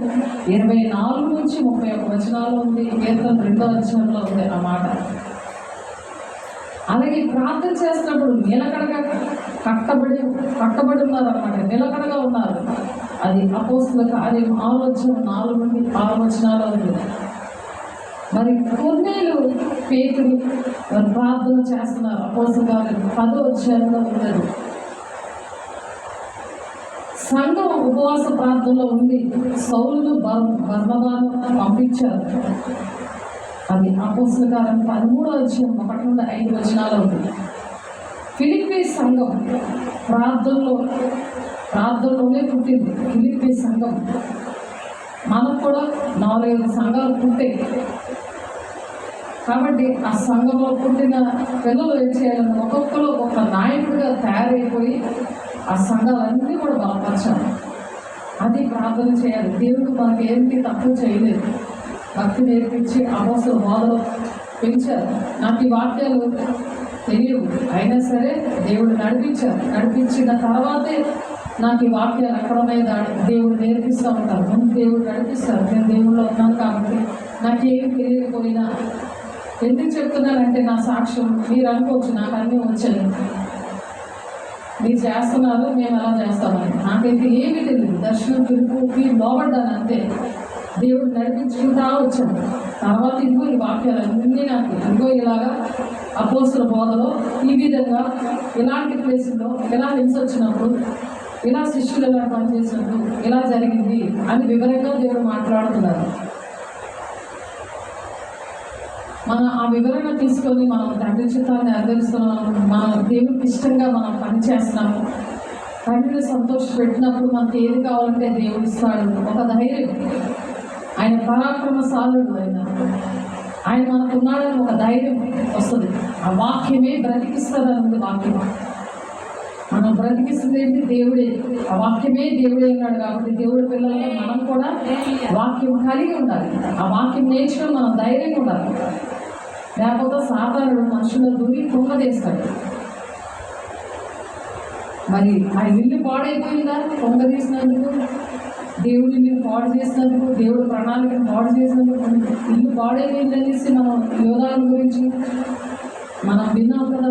24 నుంచి 31 వచనాలు ఉంది. కీర్తన 2వ అధ్యాయంలో ఉంది ఆ మాట. అలాగే ప్రార్థన చేసినప్పుడు నిలకడగా కట్టబడి ఉన్నారు అన్నమాట, నిలకడగా ఉన్నారు. అది అపోస్తుల కార్యం 6వ అధ్యాయం 4 నుండి 6 వచనాలు ఉంది. మరి కొన్నేళ్ళు పేతురు ప్రార్థన చేస్తున్నారు. అపోస్తుల కార్యం 10వ అధ్యాయంలో ఉన్నది. సంఘం ఉపవాస ప్రార్థనలో ఉంది. సౌలును బర్నబాను పంపించారు. అది అపోస్తుల కార్యం 13వ అధ్యాయం 1 నుండి 5 వచనాలు ఉంది. ఫిలిప్పీ సంఘం ప్రార్థనలోనే పుట్టింది. ఫిలిప్పీ సంఘం మనకు కూడా 4-5 సంఘాలు పుట్టాయి. కాబట్టి ఆ సంఘంలో పుట్టిన పిల్లలు ఏం చేయాలని ఒక్కొక్కరు ఒక్కొక్క నాయకుడిగా తయారైపోయి ఆ సంఘాలన్నీ కూడా బలపరచాలి. అది ప్రార్థన చేయాలి. దేవుడు మనకి ఏంటి తక్కువ చేయలేదు. భక్తి నేర్పించి అపోస్తుల బోధలో పెంచారు. నాకు ఈ వాక్యాలు తెలియవు, అయినా సరే దేవుడు నడిపించిన తర్వాతే నాకు ఈ వాక్యాలు ఎక్కడ ఉన్నాయి దేవుడు నేర్పిస్తూ ఉంటారు. ముందు దేవుడు నడిపిస్తారు. నేను దేవుళ్ళు ఉన్నాను కాబట్టి నాకేం తెలియకపోయినా ఎందుకు చెప్తున్నానంటే నా సాక్ష్యం మీరు అనుకోవచ్చు నాకు అన్నీ వచ్చాయి, మీరు చేస్తున్నారు మేము ఎలా చేస్తామని. నాకైతే ఏమీ తెలియదు. దర్శనం పిలుపుకి లోబడ్డాను అంతే. దేవుడు నడిపించుకుంటా వచ్చాను. తర్వాత ఇదిగో ఈ వాక్యాలు అన్నీ నాకు ఇదిగో ఇలాగా అపోస్తుల బోధలో ఈ విధంగా ఇలాంటి ప్లేసుల్లో ఇలా హింస వచ్చినప్పుడు, ఇలా శిష్యులు ఎలా పనిచేసినప్పుడు ఇలా జరిగింది అని వివరంగా దేవుడు మాట్లాడుతున్నారు. మనం ఆ వివరణ తీసుకొని మనం తండ్రి చిత్తాన్ని నెరవేరుస్తున్నాము. మనం దేవుడికి ఇష్టంగా మనం పని చేస్తున్నాము. తండ్రిని సంతోషపెట్టినప్పుడు మనకి ఏది కావాలంటే దేవుడు ఇస్తాడు. ఒక ధైర్యం, ఆయన పరాక్రమశాలుడు, ఆయన మనకున్నాడని ఒక ధైర్యం వస్తుంది. ఆ వాక్యమే బ్రతికిస్తుంది అన్నది వాక్యం. మనం బ్రతికిస్తుంది ఏంటి? దేవుడే. ఆ వాక్యమే దేవుడే ఉన్నాడు. కాబట్టి దేవుడి పిల్లలతో మనం కూడా వాక్యం కలిగి ఉండాలి. ఆ వాక్యం నేర్చుకుని మనం ధైర్యంగా ఉండాలి. లేకపోతే సాధారణ మనుషుల దూరి పొంగదీస్తాడు. మరి ఆ ఇల్లు పాడైపోయిందా? పొంగదీసినందుకు, దేవుడి ఇల్లుని పాడు చేసినందుకు, దేవుడు ప్రణాళికను పాడు చేసినందుకు ఇల్లు పాడైపోయిందనేసి మనం యోధాల గురించి మనం విన్నాం కదా.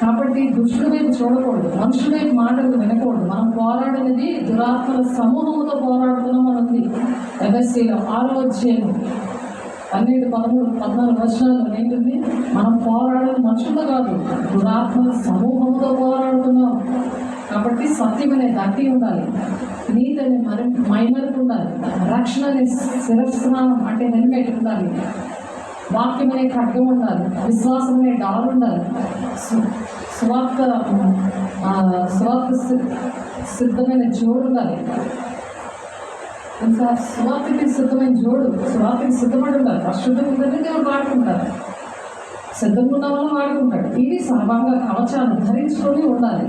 కాబట్టి దుష్టుల వైపు చూడకూడదు, మనుషుల వైపు మాటలు వినకూడదు. మనం పోరాడినది దురాత్మల సమూహంతో పోరాడుతున్నాం అన్నది ఎఫెసీలో 6వ అధ్యాయం 12, 13, 14 వచనాల్లో ఏంటుంది? మనం పోరాడేది మనుషులతో కాదు, దురాత్మల సమూహంతో పోరాడుతున్నాం. కాబట్టి సత్యం అనే దట్టి ఉండాలి, నీతి అనే మైమరుపు ఉండాలి, రక్షణ అనే శిరస్నానం అంటే హెల్మెట్ ఉండాలి, వాక్యం అనే ఖడ్గం ఉండాలి, విశ్వాసం అనే డాల్ ఉండాలి, స్వార్థ సిద్ధమైన జోడు ఉండాలి. ఇంకా స్వార్థకి సిద్ధమైన జోడు, స్వార్థకి సిద్ధపడి ఉండాలి. అశుద్ధం ఉందని దేవుడు వాడుకుంటారు, సిద్ధంగా ఉన్న వల్ల వాడుకుంటాడు. ఇవి సర్వంగా కవచాలు ధరించుకొని ఉండాలి.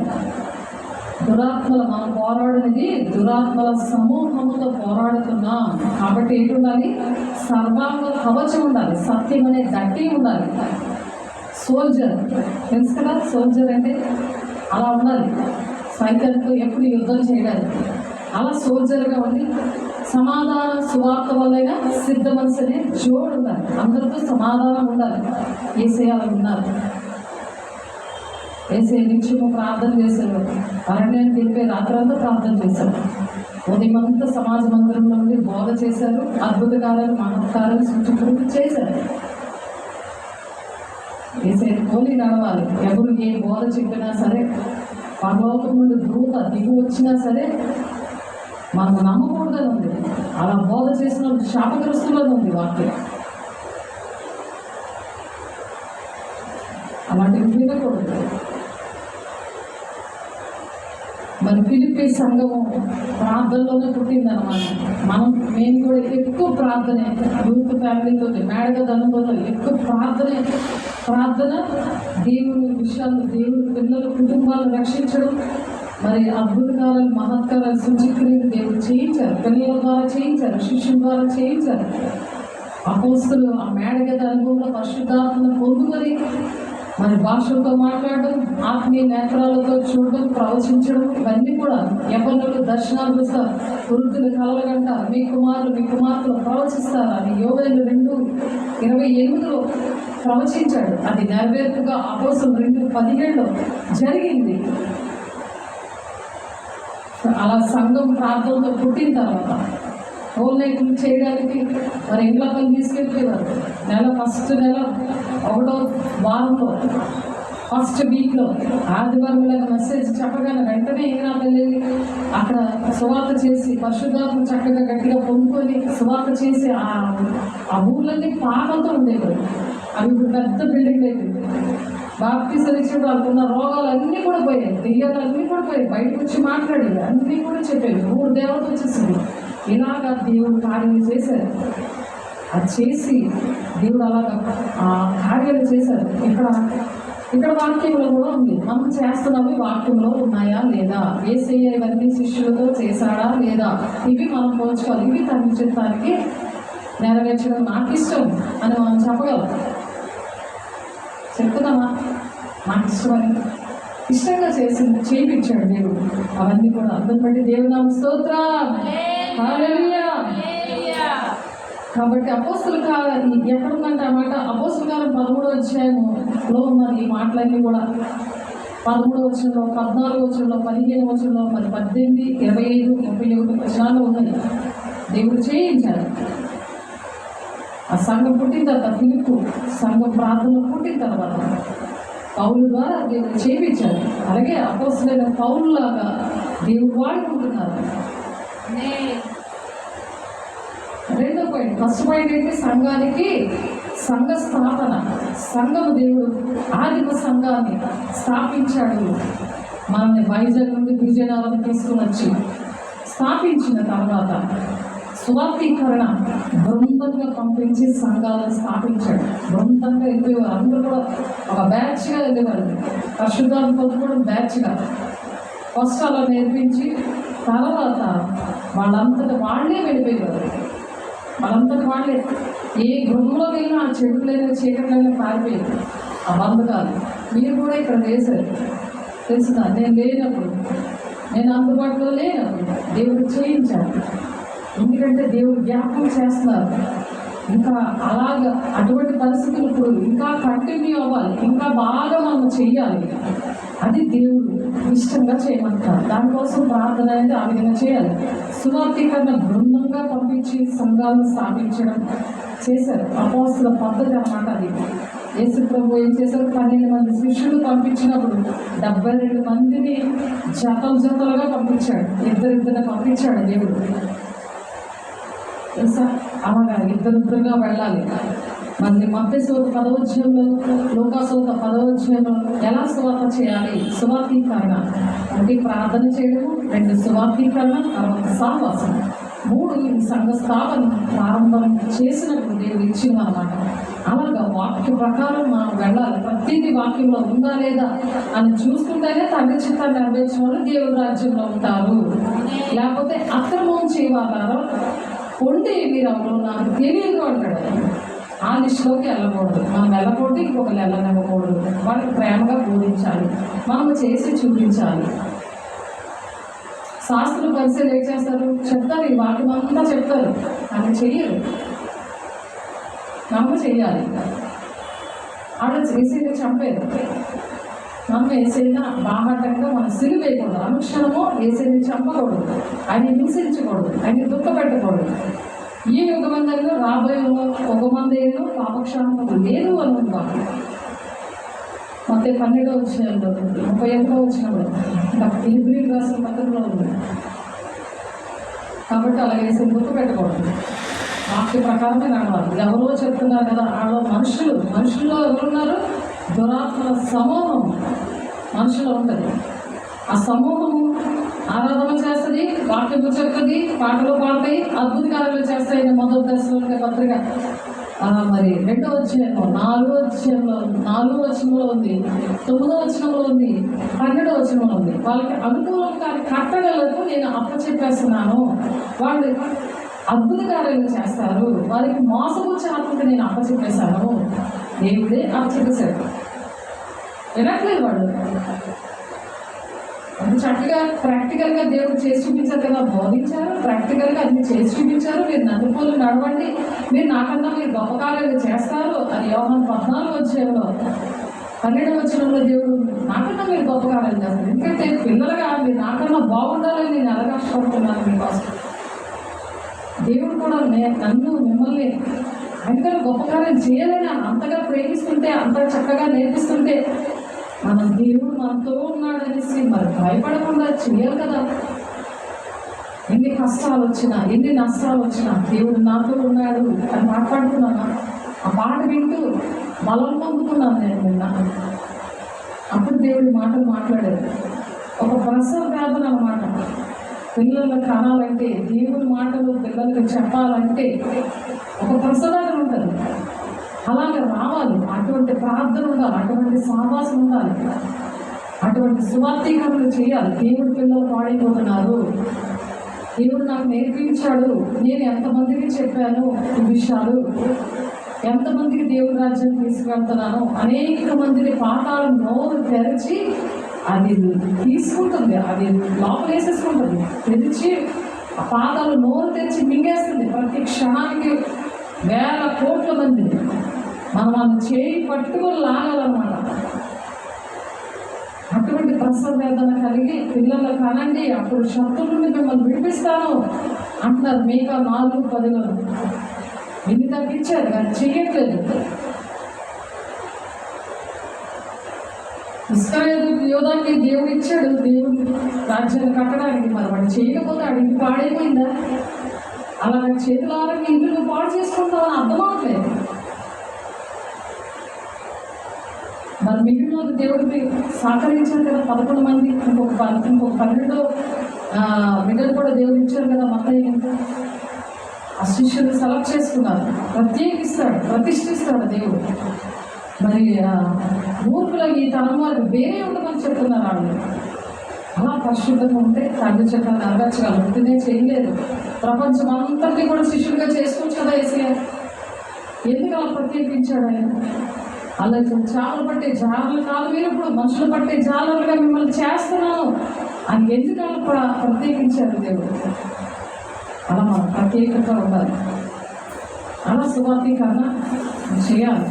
దురాత్మల మనం పోరాడినది దురాత్మల సమూహముతో పోరాడుతున్నాం. కాబట్టి ఏంటి ఉండాలి? సర్వాంగ కవచం ఉండాలి, సత్యం అనే దట్టి ఉండాలి. సోల్జర్ తెలుసు కదా, సోల్జర్ అంటే అలా ఉండాలి. సైతాన్తో ఎప్పుడు యుద్ధం చేయడానికి అలా సోల్జర్గా ఉండి సమాధాన సువార్త వల్లైనా సిద్ధ మనసు అనే జోడు ఉండాలి. అందరితో సమాధానం ఉండాలి. ఏసేయాలి ఉన్నారు. వేసే నిత్యము ప్రార్థన చేశారు. అరణ్యానికి వెళ్ళిపోయి రాత్రంతా ప్రార్థన చేశారు. ఉదయమంతా సమాజ మందిరంలో నుండి బోధ చేశారు. అద్భుత కార్యాలు, మహత్కారాలు, సూచనలు చేశారు. వేసే పోలి నడవాలి. ఎవరు ఏ బోధ చెప్పినా సరే, పరలోకం నుండి దూత దిగు వచ్చినా సరే మనం నమ్మకూడదని ఉంది. అలా బోధ చేసిన శాపగ్రస్తులను ఉంది వాక్యం. అలాంటివి వినకూడదు. మరి ఫిలిప్పీ సంఘము ప్రార్థనలోనే పుట్టిందన్నమాట. మేము కూడా ఎక్కువ ప్రార్థనే, యూత్ ఫ్యామిలీతో మేడగా ధనంతో ఎక్కువ ప్రార్థన దేవుని విషయాలు, దేవుని పిల్లలు కుటుంబాలను రక్షించడం, మరి అద్భుతకాలను మహత్కారాలు సూచిక్రియలు దేవుడు చేయించారు. పిల్లల ద్వారా చేయించారు, శిష్యుల ద్వారా చేయించారు. అపోస్తులు ఆ మేడగద అనుభవంలో పరిశుద్ధాత్మను పొందుకొని మరి భాషలతో మాట్లాడడం, ఆత్మీయ నేత్రాలతో చూడడం, ప్రవచించడం, ఇవన్నీ కూడా యవ్వనులు దర్శనాలు చూస్తారు, వృద్ధులు కలలుగంట, మీ కుమార్తెలు ప్రవచిస్తారు అని యోవేలు 2:28 ప్రవచించాడు. అది నెరవేర్పుగా అపోస్తులు 2:17 జరిగింది. అలా సంఘం ప్రార్థనతో పుట్టిన తర్వాత హోల్ నైట్ చేయడానికి మరి ఇంట్లో పని తీసుకెళ్ళిపోయేవారు. ఫస్ట్ నెల 1వ వారంలో ఫస్ట్ వీక్లో ఆదివారం మెసేజ్ చెప్పగానే వెంటనే ఇంగ్లాపల్లి అక్కడ సువార్త చేసి పరిశుద్ధాత్మ చక్కగా గట్టిగా పొందుకొని సువార్త చేసి ఆ ఊర్లన్నీ పాటలతో ఉండేవారు. అవి ఇప్పుడు పెద్ద బిల్డింగ్ అయిపోయింది. బాప్టిజం ఇచ్చిన వాళ్ళకున్న రోగాలు అన్నీ కూడా పోయాయి, దెయ్యాలు అన్నీ కూడా పోయాయి. బయటకు వచ్చి మాట్లాడేవి, అన్నీ కూడా చెప్పేవి. 3 దేవత వచ్చేసింది. ఇలాగా దేవుడు కార్యాలు చేశారు. అది చేసి దేవుడు అలాగా కార్యాలు చేశారు. ఇక్కడ వాక్యంలో కూడా ఉంది. మనం చేస్తున్నవి వాక్యంలో ఉన్నాయా లేదా, యేసయ్య ఇవన్నీ శిష్యులతో చేశాడా లేదా, ఇవి మనం పోల్చుకోవాలి. ఇవి తన చిత్తానికి నెరవేర్చడం నాకు ఇష్టం అని మనం చెప్పగలం. చెప్తున్నామా? నాకు ఇష్టమని ఇష్టంగా చేయించాడు దేవుడు. అవన్నీ కూడా అర్థం బట్టి దేవుని నామ స్తోత్రం. హల్లెలూయా. కాబట్టి అపోస్తుల కాలం ఎక్కడుందంటే అన్నమాట, అపోస్తుల కాలం 13వ అధ్యాయంలో ఉన్నది ఈ మాటలన్నీ కూడా. 13వ వచనంలో, 14వ వచనంలో, 15వ వచనంలో, 18, 25, 31 వచనాలు ఉన్నాయి. దేవుడు చేయించారు. ఆ సంఘం పుట్టిన తర్వాత ఫిలిప్పు సంఘం ప్రార్థనలు పుట్టిన తర్వాత పౌలు ద్వారా దేవుడు చేయించారు. అలాగే అపోస్తులైన పౌలులాగా దేవుడు వాడుకుంటున్నారు. 2వ పాయింట్, ఫస్ట్ పాయింట్ ఏంటి? సంఘానికి సంఘ స్థాపన. సంఘము దేవుడు ఆదిమ సంఘాన్ని స్థాపించాడు. మనల్ని వైజాగ్ నుండి విజయనగరం తీసుకుని వచ్చి స్థాపించిన తర్వాత సువార్తీకరణ బృందంగా పంపించి సంఘాలను స్థాపించాడు. బృందంగా వెళ్ళేవారు. అందరూ కూడా ఒక బ్యాచ్గా వెళ్ళేవారు. పరిశుద్ధాత్మ పొందుకోవడం బ్యాచ్గా ఫస్ట్ అలా నేర్పించి తర్వాత వాళ్ళంతటా వాళ్ళే వెళ్ళిపోయేవారు. వాళ్ళంతటా వాళ్ళే ఏ గృహంలో వెళ్ళినా ఆ చెడులైనా చీకట్లైనా పారిపోయేది. ఆ బంధకాలు మీరు కూడా ఇక్కడ వేశారు. తెలుసుదా? నేను లేనప్పుడు, నేను అందుబాటులో లేనప్పుడు దేవుడు చేయించాడు. ఎందుకంటే దేవుడు జ్ఞాపకం చేస్తున్నారు. ఇంకా అలాగా అటువంటి పరిస్థితులు ఇప్పుడు ఇంకా కంటిన్యూ అవ్వాలి, ఇంకా బాగా మనం చెయ్యాలి. అది దేవుడు ఇష్టంగా చేయమంటారు. దానికోసం ప్రార్థన అనేది ఆ విధంగా చేయాలి. సువార్తీకరణ బృందంగా పంపించి సంఘాలను స్థాపించడం చేశారు. అపోస్తుల పద్ధతి అన్నమాట అది. యేసు ప్రభు ఏం చేశారు? 12 మంది శిష్యులు పంపించినప్పుడు 72 మందిని జతలుగా పంపించాడు. ఇద్దరిద్దరు పంపించాడు దేవుడు. తెలుసా? అలాగా ఇద్దరిద్దరుగా వెళ్ళాలి. మళ్ళీ మత్తయి సువార్త 10వ అధ్యాయంలో, లూకా సువార్త 10వ అధ్యాయంలో ఎలా సువార్త చేయాలి? సువార్తీకరణ. 1 ప్రార్థన చేయడము, 2 సువార్తీకరణ, తర్వాత సహవాసం, 3 సంఘ స్థాపన ప్రారంభం చేసినప్పుడు దేవుడు ఇచ్చింది అన్నమాట. అలాగా వాక్య ప్రకారం మనం వెళ్ళాలి. ప్రతిదీ వాక్యంలో ఉందా లేదా అని చూసుకుంటేనే తండ్రి చిత్తాన్ని నెరవేర్చిన వాళ్ళు దేవుడి రాజ్యంలో ఉంటారు. లేకపోతే అక్రమం చేయవారు ఉండి మీరు ఎవరు నాకు తెలియదు అంటాడు. ఆ లిస్టులోకి వెళ్ళకూడదు. మనం వెళ్ళకూడదు, ఇంకొకరు వెళ్ళనివ్వకూడదు. వాళ్ళకి ప్రేమగా బోధించాలి, మనము చేసి చూపించాలి. శాస్త్రులు పరిశీలన ఏం చేస్తారు? చెప్తారు, ఈ వాక్యం అంతా చెప్తారు, అని చెయ్యరు. నమ్మ చెయ్యాలి. ఆడ ఏసైనా చంపేది. మనం ఏసైనా బాహాటంగా మనం సిలువేయకూడదు. అనుక్షణము ఏసైని చంపకూడదు, ఆయన హింసించకూడదు, ఆయన దుఃఖపెట్టకూడదు. ఈ యుగమందరిలో రాబోయే యుగమందేను పాపక్షాపం లేదు అని ఉందా? ಮತ್ತೆ 12వ అధ్యాయంలో 31వ వచనంలో హెబ్రీయులకు రాసిన పత్రికలో ఉంది. కాబట్టి అలా వేసి గుర్తు పెట్టకూడదు. వాక్య ప్రకారమే నడవాలి. ఎవరో చెప్తున్నారు కదా, వాళ్ళు మనుషుల్లో ఎవరున్నారు? దురాత్మల సమూహం మనుషులో ఉంటుంది. ఆ సమూహము ఆరాధన చేస్తుంది, వాక్యము చెప్తుంది, పాటలు పాడతాయి, అద్భుత కార్యాలు చేస్తాయి. మొదటి దశలోని పత్రిక మరి 2వ అధ్యాయంలో 4వ వచనంలో ఉంది, 9వ వచనంలో ఉంది, 12వ వచనంలో ఉంది. వాళ్ళకి అనుకూలం కాని కట్టడలకు నేను అప్పచెప్పేస్తున్నాను, వాళ్ళు అద్భుత కార్యాలు చేస్తారు, వారికి మోసపుచ్చే ఆత్మకు నేను అప్పచెప్పేశాను. దేవుడే అప్పచెప్పేశాడు. వినట్లేదు వాళ్ళు. అది చక్కగా ప్రాక్టికల్గా దేవుడు చేసి చూపించారు కదా, బోధించారు, ప్రాక్టికల్గా అన్ని చేసి చూపించారు. మీరు నన్ను పోలు నడవండి, మీరు నాకన్నా మీరు గొప్ప కార్యాలు చేస్తారు అని యోహాను 14వ అధ్యాయంలో 12వ వచనంలో దేవుడు నాకన్నా మీరు గొప్ప కార్యాలు చేస్తారు. ఎందుకంటే పిల్లలుగా మీరు నాకన్నా బాగుండాలని నేను ఎలా కష్టపడుతున్నాను మీకోసం. దేవుడు కూడా నన్ను మిమ్మల్ని ఆయనకన్నా గొప్ప కార్యం చేయాలని అంతగా ప్రేమిస్తుంటే, అంత చక్కగా నేర్పిస్తుంటే, మన దేవుడు మనతో ఉన్నాడనేసి మరి భయపడకుండా చేయాలి కదా. ఎన్ని కష్టాలు వచ్చినా, ఎన్ని నష్టాలు వచ్చినా దేవుడు నాతో ఉన్నాడు అని మాట్లాడుతున్నాను. ఆ పాట వింటూ బలం పొందుతున్నాను నేను నిన్న. అప్పుడు దేవుడి మాటలు మాట్లాడారు. ఒక ప్రసవ వేదన అన్నమాట. పిల్లలు కనాలంటే, దేవుడి మాటలు పిల్లలకి చెప్పాలంటే ఒక ప్రసవేదన ఉంటుంది. అలాగే రావాలి. అటువంటి ప్రార్థన ఉండాలి, అటువంటి సావాసం ఉండాలి, అటువంటి సువార్థీకరణలు చేయాలి. దేవుడి పిల్లలు పాడైపోతున్నారు. దేవుడు నాకు నేర్పించాడు, నేను ఎంతమందికి చెప్పాను ఈ విషయాలు, ఎంతమందికి దేవుడి రాజ్యాన్ని తీసుకెళ్తున్నాను. అనేక మందిని పాఠాలు నోరు తెరిచి అది తీసుకుంటుంది, అది లోపలేసేసుకుంటుంది, తెరిచి ఆ పాదాలు నోరు తెరిచి మింగేస్తుంది. ప్రతి క్షణానికి వేల కోట్ల మంది మనం చేయి పట్టుకొని లాగాలన్నమాట. అటువంటి ప్రసవ వేదన కలిగి పిల్లలు కనండి, అప్పుడు శత్రువుల నుండి మిమ్మల్ని విడిపిస్తాను అంటున్నారు. మీకా 4:10 ఎన్ని తగ్గించారు కానీ చెయ్యట్లేదు. ఇశ్రాయేలు యోధానికి దేవుడు ఇచ్చాడు, దేవుడు రాజ్యాన్ని కట్టడానికి. మరి వాడు చేయకపోతే అడిగి పాడైపోయిందా? అలా చేతులారా ఇల్లు నువ్వు పాడు చేసుకుంటావని అర్థం అవట్లేదు. మరి మిగిలిన దేవుడికి సహకరించారు కదా 11 మంది, ఇంకొక 12 బిడ్డలు కూడా దేవుడు ఇచ్చారు కదా. మత్తయి ఆ శిష్యులు సెలెక్ట్ చేసుకున్నారు, ప్రతిష్ఠిస్తాడు దేవుడు. మరి మూర్ఖులకి ఈ తరం వారికి వేరే ఉండమని చెప్తున్నారు వాళ్ళు. అలా పరిశుద్ధంగా ఉంటే తండ్రి చెప్పాలని నెరవేర్చగలరు. ఉంటేనే చేయలేదు. ప్రపంచం అంతటినీ కూడా శిష్యులుగా చేసుకోవచ్చు కదా ఏసయ్య. ఎందుకు అలా ప్రత్యేకించాడు ఆయన? అలా చాలు పట్టే జాలలు కాదు, మీరు ఇప్పుడు మనుషులు పట్టే జాలలుగా మిమ్మల్ని చేస్తున్నాను అని ఎందుకు అలా ప్రత్యేకించారు దేవుడు? అలా మనం ప్రత్యేకంగా ఉండాలి, అలా సువార్థీకరణ చేయాలి.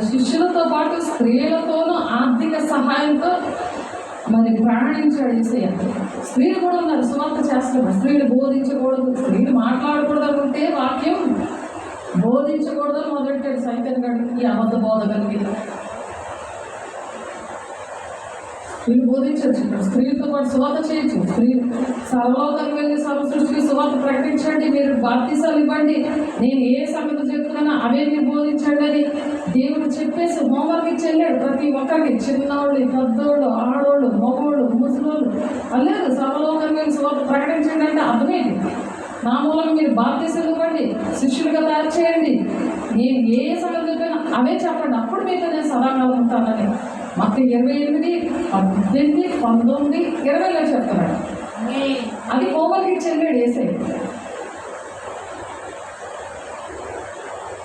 శిష్యులతో పాటు స్త్రీలతోనూ ఆర్థిక సహాయంతో మరి ప్రాణించాడు యేసయ్య. స్త్రీలు కూడా ఉన్నారు, సువార్త చేస్తున్నారు. స్త్రీలు బోధించకూడదు, స్త్రీలు మాట్లాడకూడదు అనుకుంటే వాక్యం బోధించకూడదు మొదలెట్టాడు సైతన్ గడికి, ఈ అబద్ధ బోధగలిగి. స్త్రీలు బోధించవచ్చు, స్త్రీలతో పాటు సువార్త చేయొచ్చు. స్త్రీలు సర్వలోకానికి వెళ్ళి సర్వ సృష్టికి సువార్త ప్రకటించండి, మీరు బాప్తిసాలు ఇవ్వండి, నేను ఏ సంగతి చెప్తున్నానో అవే మీరు బోధించండి అని దేవుడు చెప్పేసి హోంవర్క్ ఇచ్చి వెళ్ళాడు. ప్రతి ఒక్కరికి, చిన్నవాళ్ళు, పెద్దోళ్ళు, ఆడోళ్ళు, మగోళ్ళు, ముసలోళ్ళు లేదు, సర్వలోకానికి వెళ్ళి సువార్త ప్రకటించండి అంటే అర్థమేంటి? నా మూలంగా మీరు బాప్తిసాలు ఇవ్వండి, శిష్యులుగా తయారు చేయండి, నేను ఏ సంగతి చెప్పినా అవే చెప్పండి, అప్పుడు మీతో నేను సదాకాలం ఉంటానని మత్తయి 28, 18, 19, 20 చెప్తున్నాడు. అది హోంవర్క్ ఇచ్చి వెళ్ళాడు యేసయ్య.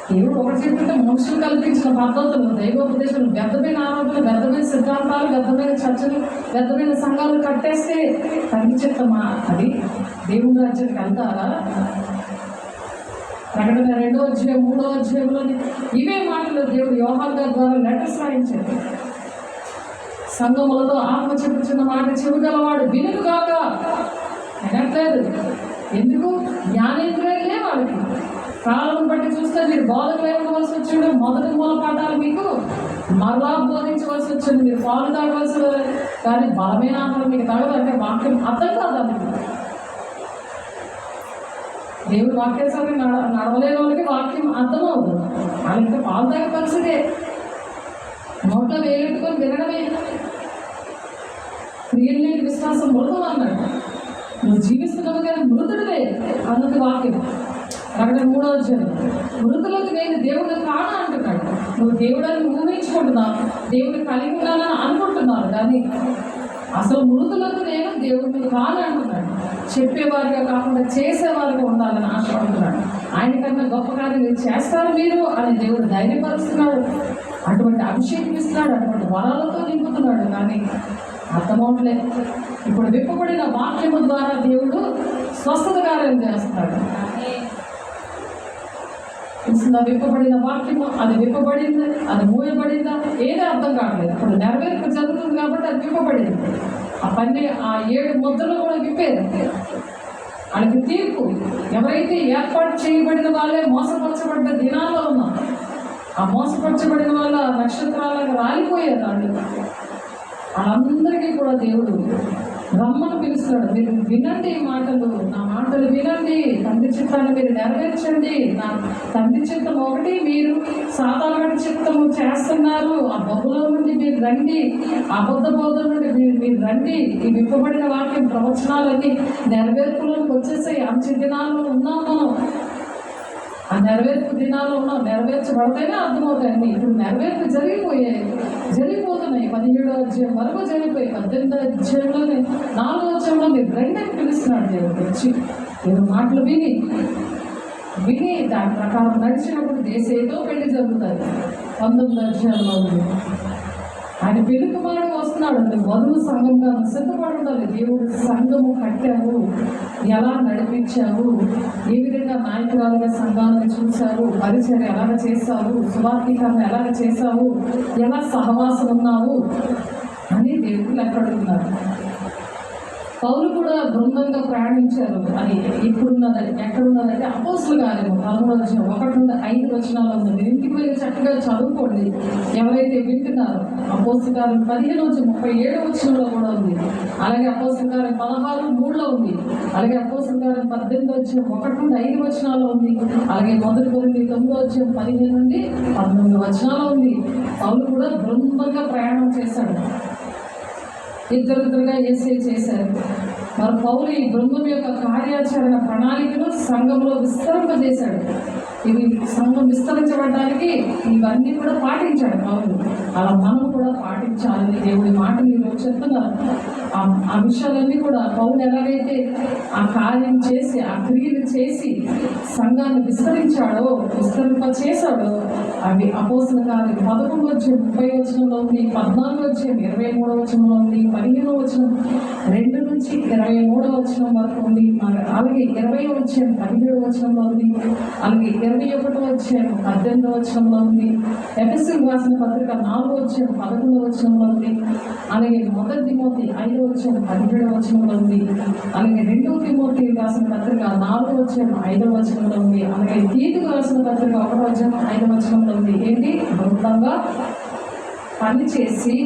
దేవుడు ఒకటి చెప్తుంటే మనుషులు కల్పించిన పద్ధతులు, దైవోపదేశాలు, వ్యర్థమైన ఆరోపణలు, వ్యర్థమైన సిద్ధాంతాలు, వ్యర్థమైన చర్చలు, వ్యర్థమైన సంఘాలు కట్టేస్తే తగ్గి చెప్తామా? అది దేవుడి రాజ్యానికి వెళ్తారా? ప్రకటన 2వ అధ్యాయం 3వ అధ్యాయంలోని ఇవే మాటలు దేవుడు యోహాను గారి ద్వారా లెటర్స్ రాయించాడు. సంఘములతో ఆత్మ చెప్పుచున్న మాట చెవిగలవాడు వినుడు కాక. వినట్లేదు. ఎందుకు? జ్ఞానేంద్రియాలే వాళ్ళకి. కాలం బట్టి చూస్తే మీరు బోధకులు ఇవ్వవలసి వచ్చిండు. మొదటి మూల పాఠాలు మీకు మరలా బోధించవలసి వచ్చింది. మీరు పాలు తాగవలసి కానీ బలమైన ఆహారం మీకు తాగదు అంటే వాక్యం అర్థం కాదు. దేవుడు వాక్యాన్ని నడవలేని వాళ్ళకి వాక్యం అర్థమవుతుంది. వాళ్ళు ఇంకా పాలు తాగే పరిస్థితే, నోట్లో వేలెట్టుకొని వినడమే. క్రియలు లేని విశ్వాసం మృతం అన్నాడు. నువ్వు జీవిస్తున్నావు కానీ మృతుడివే అన్నది వాక్యం. అక్కడ 3వ అధ్యాయం, మృతులకు నేను దేవుడిని కానా అంటున్నాడు. నువ్వు దేవుడని ఊహించుకుంటున్నావు, దేవుడిని కలిగి ఉన్నానని అనుకుంటున్నావు, కానీ అసలు మృతులకు నేను దేవుడిని కాను అంటున్నాడు. చెప్పేవారిగా కాకుండా చేసేవారిగా ఉండాలని ఆశపడుతున్నాడు. ఆయనకన్నా గొప్ప కార్యాలు చేస్తారు మీరు అని దేవుడు ధైర్యపరుస్తున్నాడు. అటువంటి అభిషేకం ఇస్తున్నాడు, అటువంటి వరాలతో నింపుతున్నాడు. కానీ అర్థమవట్లేదు. ఇప్పుడు విప్పబడిన వాక్యము ద్వారా దేవుడు స్వస్థత కార్యం చేస్తాడు. విప్పబడిన వాక్యము, అది విప్పబడింది, అది మూయబడిందా, ఏదో అర్థం కావట్లేదు. ఇప్పుడు నెరవేర్పు జరుగుతుంది కాబట్టి అది విప్పబడింది. ఆ 7 ముద్దలు కూడా విప్పారు. వాళ్ళకి తీర్పు. ఎవరైతే ఏర్పాటు చేయబడిన వాళ్ళే మోసపరచబడ్డ దినాల్లో ఉన్నాం. ఆ మోసపరచబడిన వాళ్ళ నక్షత్రాలకు రాలిపోయారు. వాళ్ళందరికీ కూడా దేవుడు రమ్మని పిలుస్తాడు. మీరు వినండి మాటలు, నా మాటలు వినండి, తండ్రి చిత్తాన్ని మీరు నెరవేర్చండి. నా తండ్రి చిత్తం ఒకటి, మీరు సాధారణ చిత్తము చేస్తున్నారు. ఆ బొబ్బలో నుండి మీరు రండి, అబద్ధ బోధన నుండి మీరు రండి. ఈ విప్పబడిన వాక్యం ప్రవచనాలన్నీ నెరవేర్పులోకి వచ్చేసాయి. అంచె దినాల్లో ఉన్నాం మనం. ఆ నెరవేర్పు దినాల్లో ఉన్నాం. నెరవేర్చబడితేనే అర్థమవుతాయండి. ఇప్పుడు నెరవేర్పు జరిగిపోతున్నాయి. 17వ అధ్యాయం వరకు జరిగిపోయి 18వ అధ్యాయంలోనే 4వ అధ్యాయంలో మీరు రెండని పిలుస్తున్నాడు దేవుడు. వచ్చి మీరు మాటలు విని దాని ప్రకారం నడిచినప్పుడు దేశేదో పెళ్లి జరుగుతుంది. 19వ అధ్యాయంలో ఉంది. ఆయన పిలుపుమాడు వస్తున్నాడు. వధువు సంఘంగా సిద్ధపడి ఉండాలి. దేవుడు సంఘము కట్టావు, ఎలా నడిపించావు, ఏ విధంగా నాయకురాలుగా సంఘాలను చూశావు, పరిచర్య ఎలాగ చేశావు, సువార్థీకరణ ఎలాగ చేశావు, ఎలా సహవాసం ఉన్నావు అని దేవుడు ఎక్కడున్నారు. పౌలు కూడా బృందంగా ప్రయాణించారు. అది ఇప్పుడున్నది ఎక్కడున్నదంటే అపోస్తుల కార్యము 13వ అధ్యాయం 1-5 వచనాలు ఉంది. ఇంటికి వెళ్ళి చక్కగా చదువుకోండి ఎవరైతే వింటున్నారో. అపోస్తుల కార్యం 15-37 వచనంలో కూడా ఉంది. అలాగే అపోస్తుల కార్యం 16:3 ఉంది. అలాగే అపోస్తుల కార్యం 18వ అధ్యాయం 1-5 వచనాల్లో ఉంది. అలాగే 1 కొరింథీ 9వ అధ్యాయం 15-19 వచనాలు ఉంది. పౌలు కూడా బృందంగా ప్రయాణం చేశాడు. ఇద్దరుగా ఏసే చేశారు. మరి పౌలు ఈ బృందం యొక్క కార్యాచరణ ప్రణాళికను సంఘంలో విస్తరింపజేశాడు. ఇవి సంఘం విస్తరించబడడానికి ఇవన్నీ కూడా పాటించాడు పౌలు. అలా మనం కూడా పాటించాలని దేవుడి మాటలు ఈరోజు చెప్తున్నారు. ఆ విషయాలన్నీ కూడా పౌలు ఎలాగైతే ఆ కార్యం చేసి, ఆ క్రియలు చేసి సంఘాన్ని విస్తరించాడో, విస్తరింపచేశాడో అవి అపోస్తుల కార్యం 11వ అధ్యాయం 30వ వచనంలో ఉంది, 14వ అధ్యాయం 23వ వచనంలో ఉంది, 15వ వచనం 2-23వ వచనం వరకు ఉంది. అలాగే 20వ అధ్యాయం 17వ వచనంలో ఉంది. అలాగే 21వ అధ్యాయం 18వ వచనంలో ఉంది. ఎఫెసీయులకు రాసిన పత్రిక 4వ అధ్యాయం 11వ వచనంలో ఉంది. అలాగే 1 తిమోతి 5వ అధ్యాయం 17వ వచనంలో ఉంది. అలాగే 2 తిమోతి రాసిన పత్రిక 4వ అధ్యాయం 5వ వచనంలో ఉంది. అలాగే తీతుకు రాసిన పత్రిక 1వ అధ్యాయం 5వ వచనంలో ఉంది. ఏంటి? బృందంగా పనిచేసి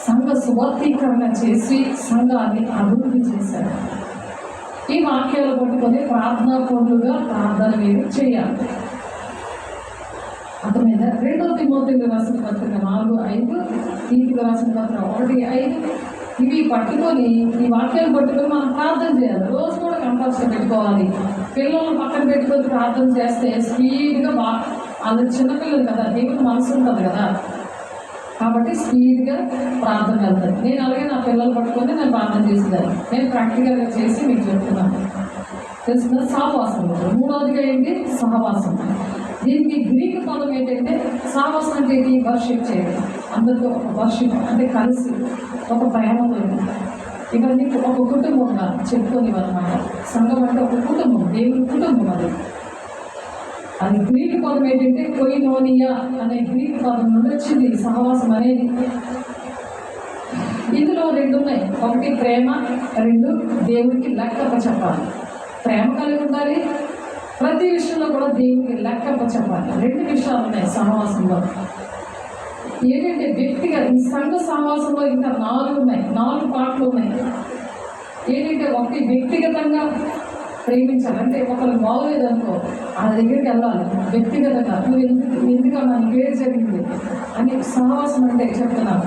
సంఘ సువార్థీకరణ చేసి సంఘాన్ని అభివృద్ధి చేశారు. ఈ వాక్యాలు పట్టుకొని ప్రార్థనా పనులుగా ప్రార్థన మీరు చేయాలి. అర్థమైందా? 2 తిమోతికి రాసిన పత్రిక 4:5, తీతుకు రాసిన పత్రిక 1:5 ఇవి పట్టుకొని, ఈ వాక్యాలు పట్టుకొని మనం ప్రార్థన చేయాలి. రోజు కూడా కంపల్సరీ పెట్టుకోవాలి. పిల్లలను పక్కన పెట్టుకొని ప్రార్థన చేస్తే స్పీడ్గా వాళ్ళు చిన్నపిల్లలు కదా, దేవుని మనసు ఉంటుంది కదా, కాబట్టి స్పీడ్గా ప్రార్థన వెళ్తాను. నేను అలాగే నా పిల్లలు పట్టుకొని నేను ప్రార్థన చేసేదాన్ని. నేను ప్రాక్టికల్గా చేసి మీకు చెప్తున్నాను. తెలిసిన సహవాసం. 3వదిగా ఏంటి? సహవాసం. దీనికి గ్రీకు పదం ఏంటంటే, సహవాసం అంటే ఏంటి? వర్షిప్ చేయడం. అందరితో ఒక వర్షిప్ అంటే కలిసి ఒక ప్రేమతో. ఇవన్నీ ఒక కుటుంబంగా చెప్పుకొని అన్నమాట. సంఘం అంటే ఒక కుటుంబం, దేవుని కుటుంబం. అది గ్రీకు పదం ఏంటంటే కొయినోనియా అనే గ్రీకు పదం నుండి వచ్చింది సహవాసం అనేది. ఇందులో 2 ఉన్నాయి. ఒకటి ప్రేమ, 2 దేవుడికి లెక్కప్ప చెప్పాలి. ప్రేమ కలిగి ఉండాలి, ప్రతి విషయంలో కూడా దేవుడికి లెక్కప్ప చెప్పాలి. 2 విషయాలు ఉన్నాయి సహవాసంలో. ఏంటంటే వ్యక్తిగా ఈ సంఘ సహవాసంలో ఇంకా 4 ఉన్నాయి, 4 పాటలు ఉన్నాయి. ఏంటంటే ఒకటి వ్యక్తిగతంగా ప్రేమించాలి, అంటే ఒకరు బాగోలేదనుకో ఆ దగ్గరికి వెళ్ళాలి వ్యక్తిగతంగా, నువ్వు ఎందుకన్నా నీకేం జరిగింది అని సహవాసం అంటే చెప్తున్నాను.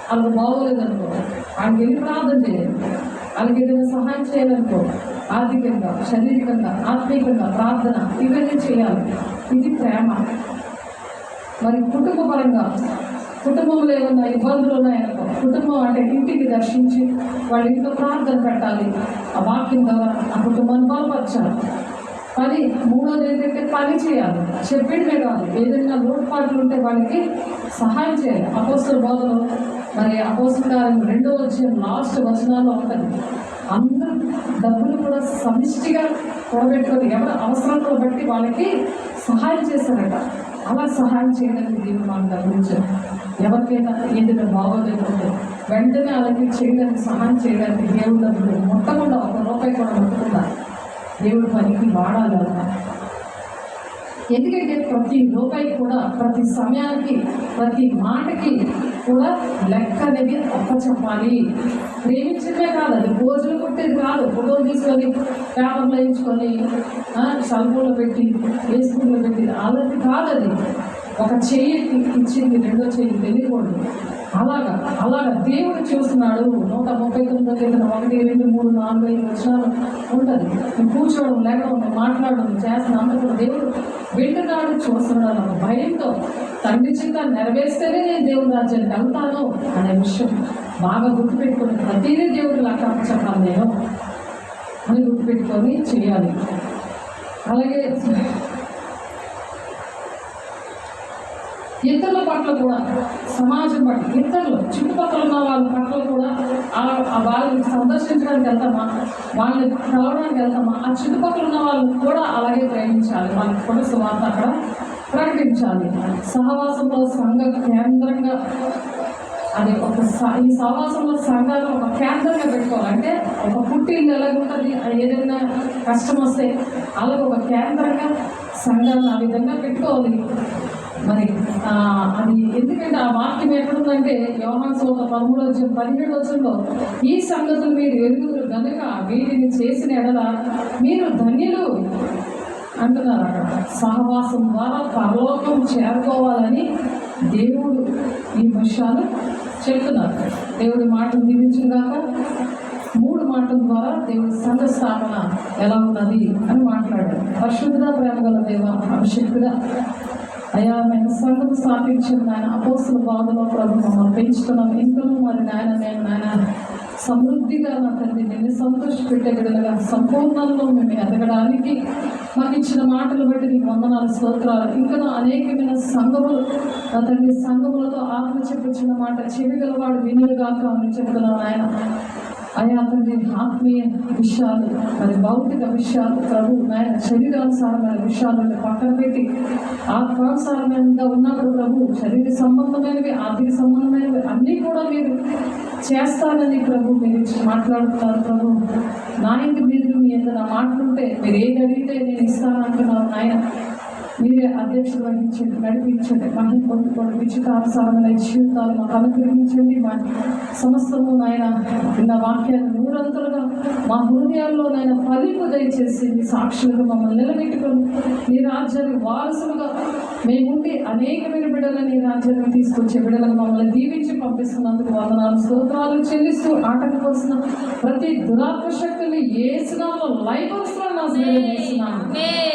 వాళ్ళకి బాగోలేదనుకో వాళ్ళకి వెళ్ళి ప్రార్థన చేయాలి, వాళ్ళకి ఏదైనా సహాయం చేయాలనుకో ఆర్థికంగా, శారీరకంగా, ఆత్మీయంగా ప్రార్థన ఇవన్నీ చేయాలి. ఇది ప్రేమ. మరి కుటుంబ పరంగా కుటుంబంలో ఏమన్నా ఇబ్బందులు ఉన్నాయనుకో, కుటుంబం అంటే ఇంటికి దర్శించి వాళ్ళ ఇంట్లో ప్రార్థన పెట్టాలి, ఆ వాక్యం ద్వారా ఆ కుటుంబాన్ని బలపరచాలి. మూడోది ఏంటంటే పని చేయాలి, చెప్పిండే కాదు, ఏదైనా లోటుపాట్లు ఉంటే వాళ్ళకి సహాయం చేయాలి. అపోస్తల బోధలో మరి అపోస్తల కార్యం 2వ అధ్యాయం లాస్ట్ వచనాల్లో ఉంటుంది, అందరూ డబ్బులు కూడా సమిష్టిగా కూడబెట్టుకొని ఎవరి అవసరాలను బట్టి వాళ్ళకి సహాయం చేశారట. అలా సహాయం చేయడానికి దేవుడు మాకు గమనించారు. ఎవరికైనా ఏదైనా బాగోలేకుంటే వెంటనే అలాగే చేయడానికి, సహాయం చేయడానికి దేవుడు డబ్బులు ముట్టకుండా, 1 రూపాయి కూడా ముట్టకుండా దేవుడు పనికి వాడాలి అలా. ఎందుకంటే ప్రతి రూపాయి కూడా, ప్రతి సమయానికి, ప్రతి మాటకి కూడా లెక్క అనేది అప్పచెప్పాలి. ప్రేమించడమే కాదు, అది భోజనం కొట్టేది కాదు, ఫోటోలు తీసుకొని పేపర్లో వేయించుకొని సెల్ఫోన్లో పెట్టి ఫేస్బుక్లో పెట్టి అలాంటి కాదు. అది ఒక చెయ్యి ఇచ్చింది, 2వ చెయ్యి తెలియకూడదు. అలాగా దేవుడు చూస్తున్నాడు. 139 కీర్తన 1, 2, 3, 4, 5 వచనాలు ఉంటుంది. నేను కూర్చోవడం, లేకపోతే మాట్లాడడం చేస్తున్నా అందరూ దేవుడు వింటున్నాడు, చూస్తున్నాడు అన్న భయంతో తండ్రి చింత నెరవేర్స్తేనే నేను దేవుడి రాజ్యానికి వెళ్తాను అనే విషయం బాగా గుర్తుపెట్టుకొని ప్రతిదీ దేవుడు లెక్క చెప్పాలి నేను అని గుర్తుపెట్టుకొని చేయాలి. అలాగే ఇతరుల పట్ల కూడా, సమాజం పట్ల, ఇతరులు చుట్టుపక్కల ఉన్న వాళ్ళ పట్ల కూడా వాళ్ళని సందర్శించడానికి వెళ్తామా, వాళ్ళని కలవడానికి వెళ్తామా, ఆ చుట్టుపక్కల ఉన్న వాళ్ళని కూడా అలాగే ప్రేమించాలి, వాళ్ళకి కూడా సువార్త అక్కడ ప్రకటించాలి. సహవాసంలో సంఘ కేంద్రంగా అది ఈ సహవాసంలో సంఘాలు ఒక కేంద్రంగా పెట్టుకోవాలంటే ఒక పుట్టిల్లు ఎలాగుంటుంది, ఏదైనా కష్టం వస్తే అలాగే ఒక కేంద్రంగా సంఘాలను ఆ విధంగా పెట్టుకోవాలి. మరి అది ఎందుకంటే ఆ వాక్యం ఎక్కడుందంటే యోహాను సువార్త 13వ అధ్యాయం 17వ వచనంలో ఈ సంగతులు మీరు ఎరుగుదురు గనుక వీటిని చేసిన ఎడల మీరు ధన్యులు అంటున్నారు. అక్కడ సహవాసం ద్వారా పరలోకం చేరుకోవాలని దేవుడు ఈ విషయాలు చెప్తున్నారు. దేవుడి మాటలు దీవించుగాక. 3 మాటల ద్వారా దేవుడి సంఘ స్థాపన ఎలా ఉన్నది అని మాట్లాడారు. పరిశుద్ధ ప్రేమ గల దేవ, అభిషేకుడా అయ్యా, మేము సంఘం స్థాపించిన ఆయన అపోస్తల బాధలో ప్రభు మమ్మల్ని పెంచుతున్నాం. ఇంకనూ మరి నాయన సమృద్ధిగా నా తండ్రి నిన్ను సంతోషపెట్టే విధంగా సంపూర్ణంలో మేము ఎదగడానికి మాకు ఇచ్చిన మాటలు బట్టి నీకు వందనాలు, స్తోత్రాలు. ఇంకా అనేకమైన సంఘములు నా తండ్రి, సంఘములతో ఆత్మ చెప్పుచ్చిన మాట చెవిగలవాడు వినులుగాక అని చెప్తున్నాను ఆయన. అయ్యా తండ్రి, ఆత్మీయ విషయాలు, మరి భౌతిక విషయాలు ప్రభు నాయన శరీరానుసారమైన విషయాలను పక్కన పెట్టి ఆత్మానుసారమైనగా ఉన్నప్పుడు ప్రభు శరీర సంబంధమైనవి, ఆర్థిక సంబంధమైనవి అన్నీ కూడా మీరు చేస్తానని ప్రభు మీరు మాట్లాడుతున్నారు. ప్రభు నా ఇంటి మీరు మీ ఏదైనా మాట్లాడుంటే మీరు ఏది అడిగితే నేను ఇస్తానంటున్నారు నాయన. మీరే అధ్యక్షులు వహించండి, నడిపించండి, మహిళ పొందుకోండి, విచితానుసారమైన జీవితాలు మాకు అనుగ్రహించండి. మా సమస్తము నాయన నా వాక్యాన్ని నూరంతలుగా మా హృదయాల్లో నాయన ఫలింపు దయచేసి మీ సాక్షులుగా మమ్మల్ని నిలబెట్టుకొని నీ రాజ్యానికి వారసులుగా మేముండి అనేకమైన బిడ్డలను నీ రాజ్యానికి తీసుకొచ్చే బిడ్డలను మమ్మల్ని దీవించి పంపిస్తున్నందుకు వందనాలు, స్తోత్రాలు చెల్లిస్తూ ఆటంకవలసిన ప్రతి దురాత్మ శక్తుల్ని యేసునామములో లయపరుస్తున్నాను.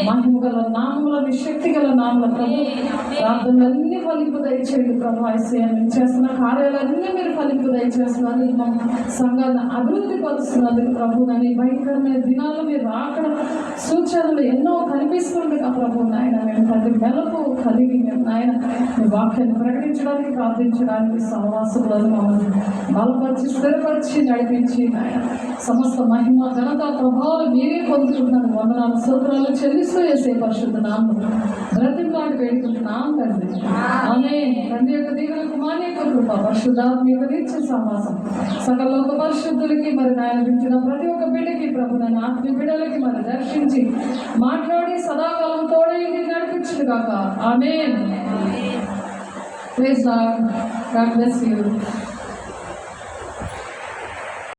మహిమ గల నామముల, శక్తి గల నామముల ప్రభు ప్రార్థనలన్నీ ఫలింపు దయచేయండి ప్రభు. ఐసీఎం చేస్తున్న కార్యాలన్నీ మీరు ఫలింపు దయచేస్తున్నారు. మా సంఘాన్ని అభివృద్ధి పరుస్తున్నందుకు ప్రభు నన్ను భయంకరమైన దినాల్లో మీరు అక్కడ సూచనలు ఎన్నో కనిపిస్తుంది కదా ప్రభు నాయన. మేము తండ్రి మెలకు కలిగి మేము నాయన మీ వాక్యాన్ని ప్రకటించడానికి, ప్రార్థించడానికి సహవాసులను మమ్మల్ని బలపరిచి, స్థిరపరిచి, నడిపించి నాయన సమస్త మహిమ, ఘనత, ప్రభావాలు మీరే పొందుకుంటున్నారు. వందనాలు, స్తోత్రాలు చెల్లిస్తూ చేసే పరిశుద్ధ నామమున బ్రతిమలాడి వేడుకుంటున్నాం తండ్రి. ఆమేన్. తండ్రి యొక్క దీవెన, కుమారుని యొక్క కృప, పరిశుద్ధాత్మ యొక్క నిత్య సహవాసం సకల లోక పరిశుద్ధులకి మరి నాయన వింటున్న ప్రతి ఒక్క బిడ్డకి ప్రభు నన్ను ఆత్మీయ బిడ్డలకి మరి దర్శించి మాట్లాడి సదాకాలం తోడై నడిపించును గాక. ఆమేన్. Praise lord. God bless you.